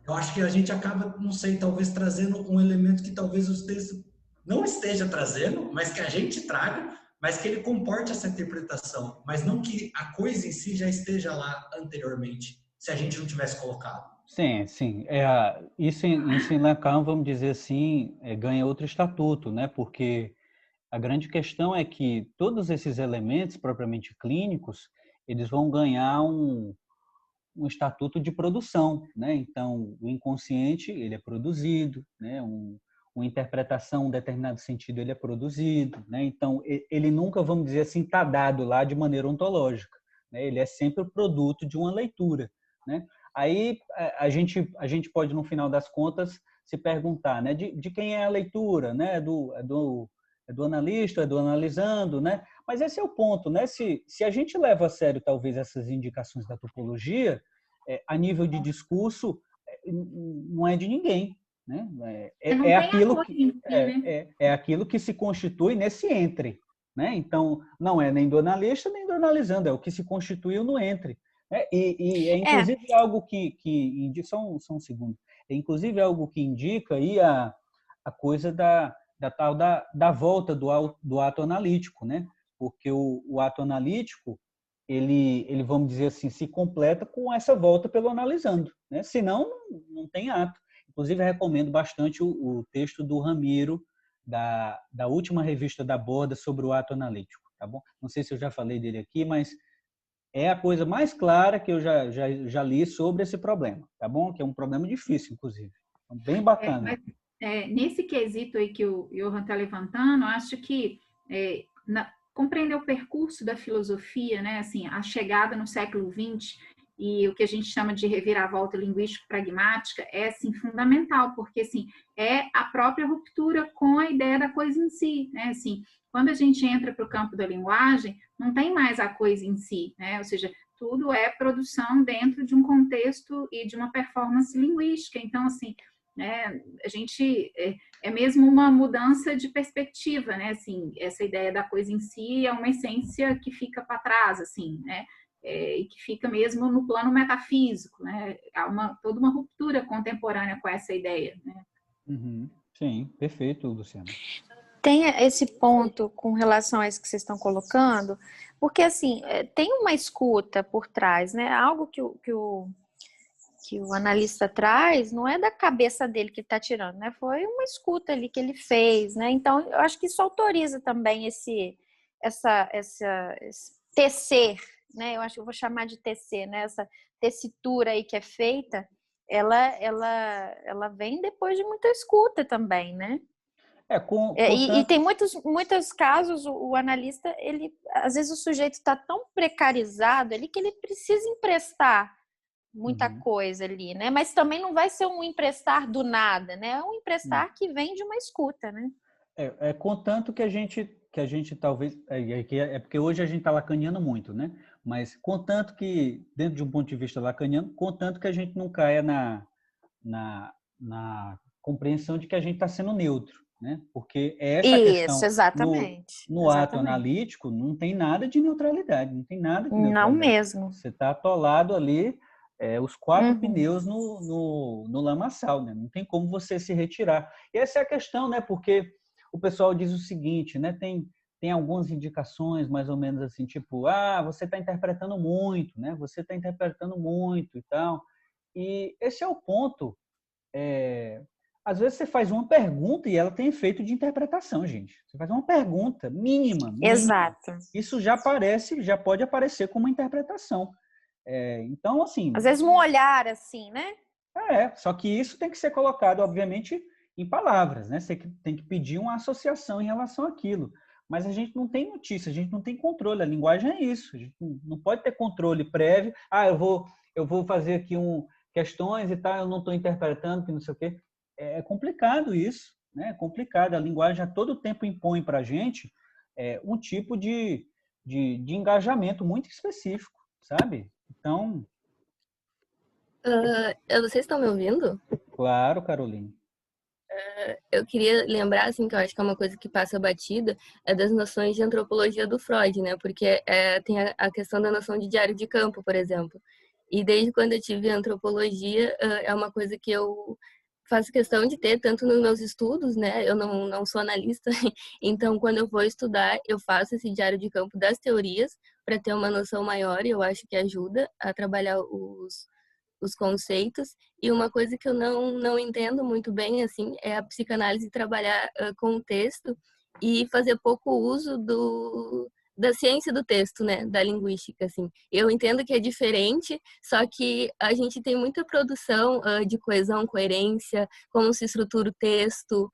eu acho que a gente acaba, não sei, talvez trazendo um elemento que talvez os textos não esteja trazendo, mas que a gente traga, mas que ele comporte essa interpretação, mas não que a coisa em si já esteja lá anteriormente, se a gente não tivesse colocado. Sim. Isso em Lacan, vamos dizer assim, ganha outro estatuto, né? Porque a grande questão é que todos esses elementos propriamente clínicos, eles vão ganhar um estatuto de produção, né? Então, o inconsciente, ele é produzido, né? Uma interpretação, um determinado sentido, ele é produzido, né? Então, ele nunca, vamos dizer assim, está dado lá de maneira ontológica, né? Ele é sempre o produto de uma leitura, né? Aí, a gente pode, no final das contas, se perguntar, né? De quem é a leitura, né? É do analista, é do analisando, né? Mas esse é o ponto, né? Se a gente leva a sério, talvez, essas indicações da topologia, a nível de discurso, não é de ninguém, né? Não tem a aquilo coisa que em si, né? é aquilo que se constitui nesse entre, né? Então não é nem do analista nem do analisando, é o que se constituiu no entre, né? E é inclusive algo que indica, só um segundo, é inclusive algo que indica aí a coisa da tal da volta do ato analítico, né? Porque o ato analítico ele, vamos dizer assim, se completa com essa volta pelo analisando, né? Senão, não tem ato. Inclusive, recomendo bastante o texto do Ramiro, da última revista da Borda sobre o ato analítico, tá bom? Não sei se eu já falei dele aqui, mas é a coisa mais clara que eu já li sobre esse problema, tá bom? Que é um problema difícil, inclusive. Então, bem bacana. Nesse quesito aí que o Johan está levantando, acho que compreender o percurso da filosofia, né, assim, a chegada no século XX e o que a gente chama de reviravolta linguístico-pragmática é, assim, fundamental, porque, assim, é a própria ruptura com a ideia da coisa em si, né, assim, quando a gente entra para o campo da linguagem, não tem mais a coisa em si, né, ou seja, tudo é produção dentro de um contexto e de uma performance linguística, então, assim, a gente é mesmo uma mudança de perspectiva, né? Assim, essa ideia da coisa em si é uma essência que fica para trás, assim, né? E que fica mesmo no plano metafísico, né? Há toda uma ruptura contemporânea com essa ideia, né? Uhum. Sim, perfeito, Luciana. Tem esse ponto com relação a isso que vocês estão colocando, porque assim, tem uma escuta por trás, né? Algo que o analista traz não é da cabeça dele que ele está tirando, né? Foi uma escuta ali que ele fez, né? Então, eu acho que isso autoriza também esse tecer, né? Eu acho que eu vou chamar de tecer, né? Essa tessitura aí que é feita, ela vem depois de muita escuta também, né? E tem muitos casos, o analista, ele, às vezes o sujeito está tão precarizado ali que ele precisa emprestar muita coisa ali, né? Mas também não vai ser um emprestar do nada, né? É um emprestar que vem de uma escuta, né? Contanto que a gente talvez... É porque hoje a gente está lacaniano muito, né? Mas contanto que, dentro de um ponto de vista lacaniano, contanto que a gente não caia na compreensão de que a gente está sendo neutro, né? Porque essa questão... Isso, exatamente. No ato analítico, não tem nada de neutralidade, não tem nada de neutralidade. Não mesmo. Você está atolado ali, os 4 pneus no lamaçal, né? Não tem como você se retirar. E essa é a questão, né? Porque o pessoal diz o seguinte, né? Tem algumas indicações, mais ou menos assim, tipo, você está interpretando muito, né? Você está interpretando muito e tal. E esse é o ponto. Às vezes você faz uma pergunta e ela tem efeito de interpretação, gente. Você faz uma pergunta mínima. Exato. Isso já pode aparecer como uma interpretação. Então, assim... Às vezes um olhar assim, né? Só que isso tem que ser colocado, obviamente, em palavras, né? Você tem que pedir uma associação em relação àquilo. Mas a gente não tem notícia, a gente não tem controle. A linguagem é isso. A gente não pode ter controle prévio. Eu vou fazer aqui questões e tal, eu não estou interpretando, que não sei o quê. É complicado isso, né? É complicado. A linguagem a todo tempo impõe para a gente um tipo de engajamento muito específico, sabe? Então... Vocês estão me ouvindo? Claro, Caroline. Eu queria lembrar, assim, que eu acho que é uma coisa que passa batida, das noções de antropologia do Freud, né? Porque tem a questão da noção de diário de campo, por exemplo. E desde quando eu tive antropologia, é uma coisa que eu faço questão de ter, tanto nos meus estudos, né? Eu não sou analista, então quando eu vou estudar, eu faço esse diário de campo das teorias para ter uma noção maior, e eu acho que ajuda a trabalhar os conceitos. E uma coisa que eu não entendo muito bem, assim, é a psicanálise trabalhar com o texto e fazer pouco uso da ciência do texto, né, da linguística, assim. Eu entendo que é diferente, só que a gente tem muita produção de coesão, coerência, como se estrutura o texto,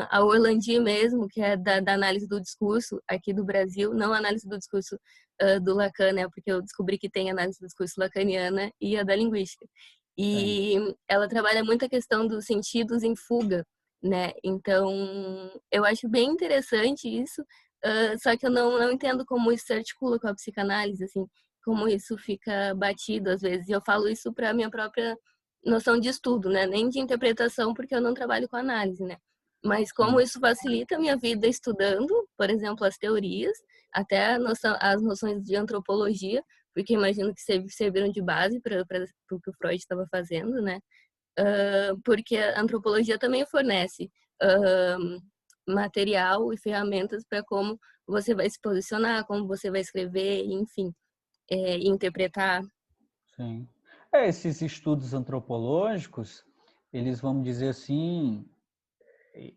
a Orlandi mesmo, que é da análise do discurso aqui do Brasil, não a análise do discurso do Lacan, né, porque eu descobri que tem análise do discurso lacaniana e a da linguística. E ela trabalha muito a questão dos sentidos em fuga, né, então eu acho bem interessante isso. Só que eu não entendo como isso se articula com a psicanálise, assim, como isso fica batido às vezes. E eu falo isso para minha própria noção de estudo, né? Nem de interpretação, porque eu não trabalho com análise, né? Mas como isso facilita a minha vida estudando, por exemplo, as teorias, até as noções de antropologia, porque imagino que serviram de base para o que o Freud estava fazendo, né? Porque a antropologia também fornece material e ferramentas para como você vai se posicionar, como você vai escrever, enfim, interpretar. Sim. Esses estudos antropológicos, eles, vamos dizer assim,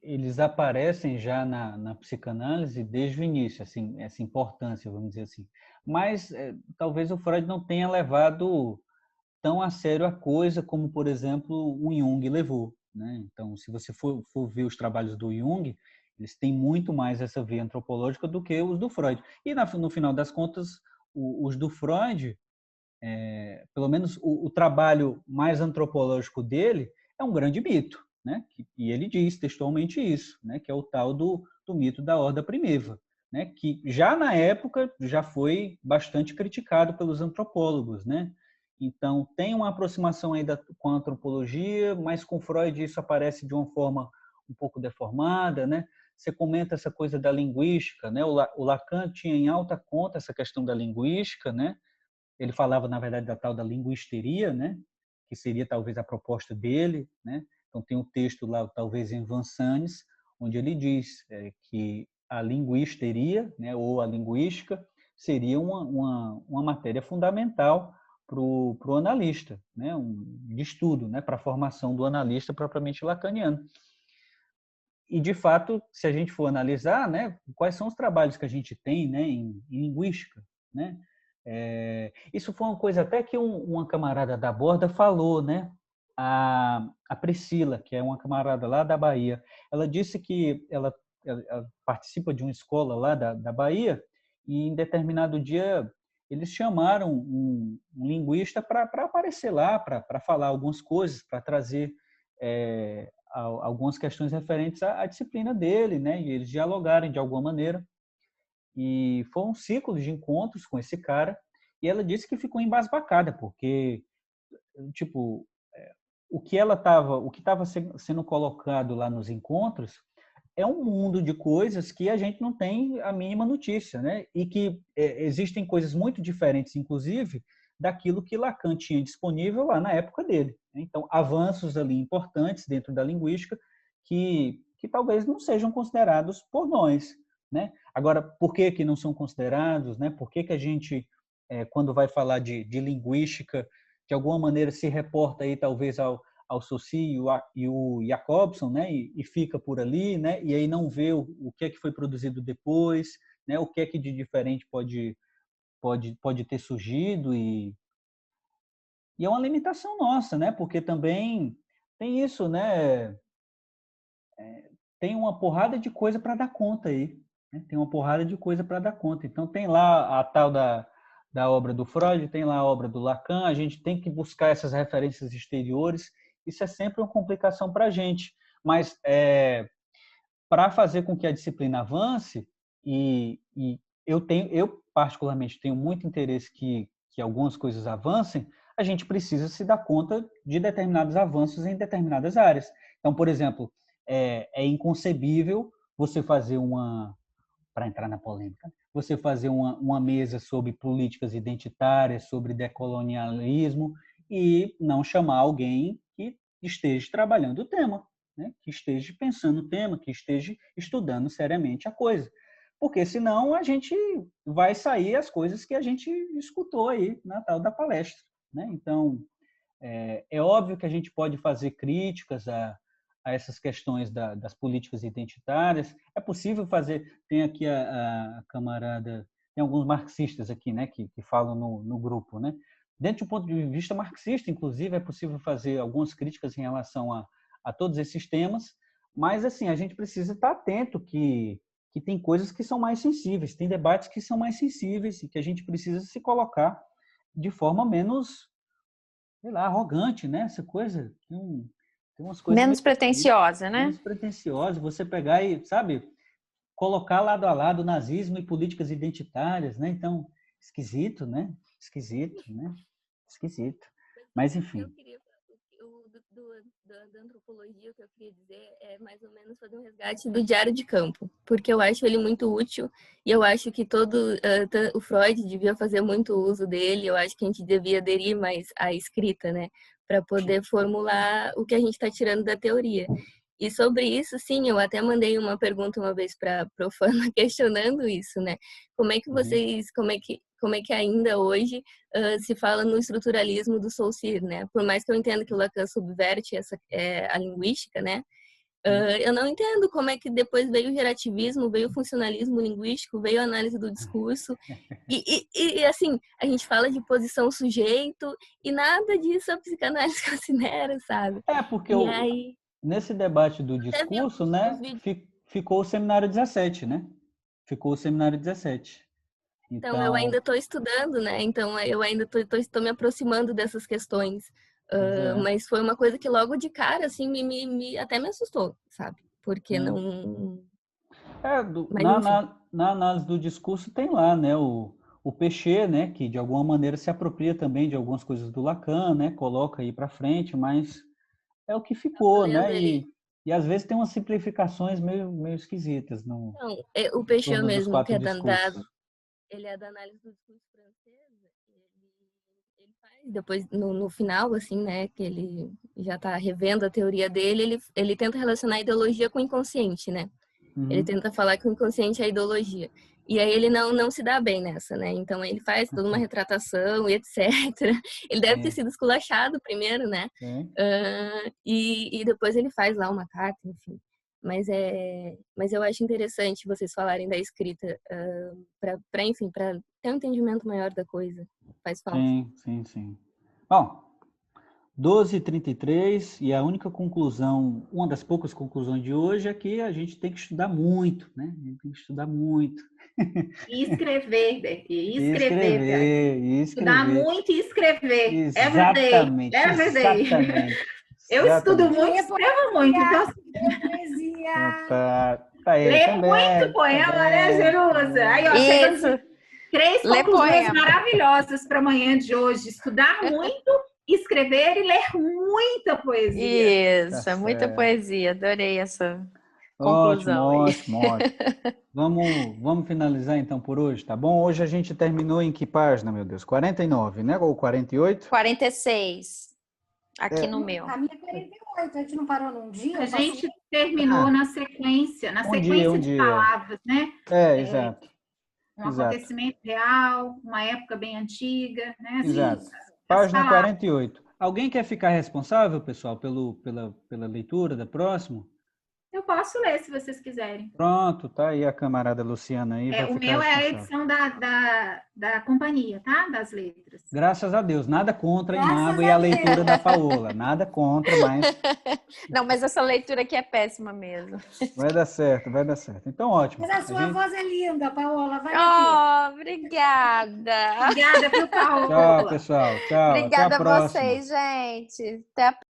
eles aparecem já na psicanálise desde o início, assim, essa importância, vamos dizer assim. Mas talvez o Freud não tenha levado tão a sério a coisa como, por exemplo, o Jung levou, né? Então, se você for ver os trabalhos do Jung, eles têm muito mais essa veia antropológica do que os do Freud. E no final das contas, os do Freud, pelo menos o trabalho mais antropológico dele é um grande mito, né? E ele diz textualmente isso, né? Que é o tal do mito da horda primitiva, né? Que já na época já foi bastante criticado pelos antropólogos, né? Então tem uma aproximação ainda com a antropologia, mas com Freud isso aparece de uma forma um pouco deformada, né? Você comenta essa coisa da linguística, né? O Lacan tinha em alta conta essa questão da linguística, né? Ele falava, na verdade, da tal da linguisteria, né? Que seria talvez a proposta dele, né? Então tem um texto lá, talvez em Vansanes, onde ele diz que a linguisteria, né, ou a linguística, seria uma matéria fundamental para o analista, né, de estudo, né, para a formação do analista propriamente lacaniano. E, de fato, se a gente for analisar, né, quais são os trabalhos que a gente tem, né, em linguística, né? Isso foi uma coisa até que uma camarada da Borda falou, né? A Priscila, que é uma camarada lá da Bahia, ela disse que ela participa de uma escola lá da Bahia e em determinado dia eles chamaram um linguista para aparecer lá, para falar algumas coisas, para trazer algumas questões referentes à disciplina dele, né? E eles dialogarem de alguma maneira. E foi um ciclo de encontros com esse cara e ela disse que ficou embasbacada porque tipo o que estava sendo colocado lá nos encontros é um mundo de coisas que a gente não tem a mínima notícia, né? E que existem coisas muito diferentes, inclusive, daquilo que Lacan tinha disponível lá na época dele. Então, avanços ali importantes dentro da linguística que talvez não sejam considerados por nós, né? Agora, por que não são considerados, né? Por que a gente, quando vai falar de linguística, de alguma maneira se reporta aí talvez ao Saussure e o Jacobson, né? E fica por ali, né? E aí não vê o que é que foi produzido depois, né? O que é que de diferente pode ter surgido e é uma limitação nossa, né? Porque também tem isso, né? Tem uma porrada de coisa para dar conta aí, né? Tem uma porrada de coisa para dar conta. Então tem lá a tal da obra do Freud, tem lá a obra do Lacan, a gente tem que buscar essas referências exteriores. Isso é sempre uma complicação para a gente. Mas para fazer com que a disciplina avance, e eu particularmente tenho muito interesse que algumas coisas avancem, a gente precisa se dar conta de determinados avanços em determinadas áreas. Então, por exemplo, é inconcebível você fazer para entrar na polêmica, você fazer uma mesa sobre políticas identitárias, sobre decolonialismo, e não chamar alguém que esteja trabalhando o tema, né? Que esteja pensando o tema, que esteja estudando seriamente a coisa. Porque senão a gente vai sair as coisas que a gente escutou aí na tal da palestra, né? Então, é óbvio que a gente pode fazer críticas a essas questões das políticas identitárias. É possível fazer, tem aqui a camarada, tem alguns marxistas aqui, né, que falam no grupo, né? Dentro de um ponto de vista marxista, inclusive, é possível fazer algumas críticas em relação a todos esses temas, mas assim, a gente precisa estar atento que tem coisas que são mais sensíveis, tem debates que são mais sensíveis e que a gente precisa se colocar de forma menos, sei lá, arrogante, né? Essa coisa, tem umas coisas menos pretensiosa, né? menos pretensiosa, você pegar e, sabe, colocar lado a lado nazismo e políticas identitárias, né? Então, esquisito, né? Esquisito, né? Esquisito. Mas, enfim. da antropologia, o que eu queria dizer é mais ou menos fazer um resgate do diário de campo, porque eu acho ele muito útil e eu acho que o Freud devia fazer muito uso dele. Eu acho que a gente devia aderir mais à escrita, né, para poder formular o que a gente está tirando da teoria. E sobre isso, sim, eu até mandei uma pergunta uma vez para a Profana questionando isso, né? Como é que vocês, como é que ainda hoje se fala no estruturalismo do Saussure, né? Por mais que eu entenda que o Lacan subverte a linguística, né? Eu não entendo como é que depois veio o gerativismo, veio o funcionalismo linguístico, veio a análise do discurso. E assim, a gente fala de posição sujeito e nada disso a psicanálise considera, sabe? Porque nesse debate do discurso, né, ficou o seminário 17, né? Ficou o seminário 17. Então eu ainda estou estudando, né? Então eu ainda estou me aproximando dessas questões. Mas foi uma coisa que logo de cara, assim, até me assustou, sabe? Porque não... Na análise do discurso tem lá, né, o Péchet, né, que de alguma maneira se apropria também de algumas coisas do Lacan, né, coloca aí para frente, mas é o que ficou, né? E às vezes tem umas simplificações meio esquisitas. Não, o Péchet mesmo, que é ele é da análise do discurso francês, ele faz depois, no final, assim, né, que ele já está revendo a teoria dele, ele tenta relacionar a ideologia com o inconsciente, né? Ele tenta falar que o inconsciente é a ideologia. E aí ele não se dá bem nessa, né? Então ele faz toda uma retratação e etc. Ele deve ter sido esculachado primeiro, né? E depois ele faz lá uma carta, enfim. Mas eu acho interessante vocês falarem da escrita para enfim, para ter um entendimento maior da coisa. Faz falta. Sim. Bom, 12h33, e a única conclusão, uma das poucas conclusões de hoje é que a gente tem que estudar muito, né? A gente tem que estudar muito. E escrever, Becky. Escrever. Estudar muito e escrever. Exatamente. Eu estudo muito, escrevo muito. Então... Lê muito poema, né, Jerusa? Aí, ó, chega 3 conclusões maravilhosas para amanhã de hoje. Estudar muito, escrever e ler muita poesia. Isso, muita poesia. Adorei essa conclusão. Ótimo. Vamos finalizar então por hoje, tá bom? Hoje a gente terminou em que página, meu Deus? 49, né? Ou 48? 46. Aqui no meu. A minha 48, a gente não parou num dia? A gente terminou na sequência de palavras, né? Exato. Acontecimento real, uma época bem antiga, né? Assim, exato. Página 48. Alguém quer ficar responsável, pessoal, pela leitura da próxima? Eu posso ler, se vocês quiserem. Pronto, tá aí a camarada Luciana aí. O meu é a edição da companhia, tá? Das letras. Graças a Deus. Nada contra a Imago e a leitura da Paola. Nada contra, mas... Não, mas essa leitura aqui é péssima mesmo. Vai dar certo. Então, ótimo. Mas a sua voz é linda, Paola. Obrigada. Obrigada, viu, Paola? Tchau, pessoal. Tchau. Obrigada Até a próxima. Vocês, gente. Até a próxima.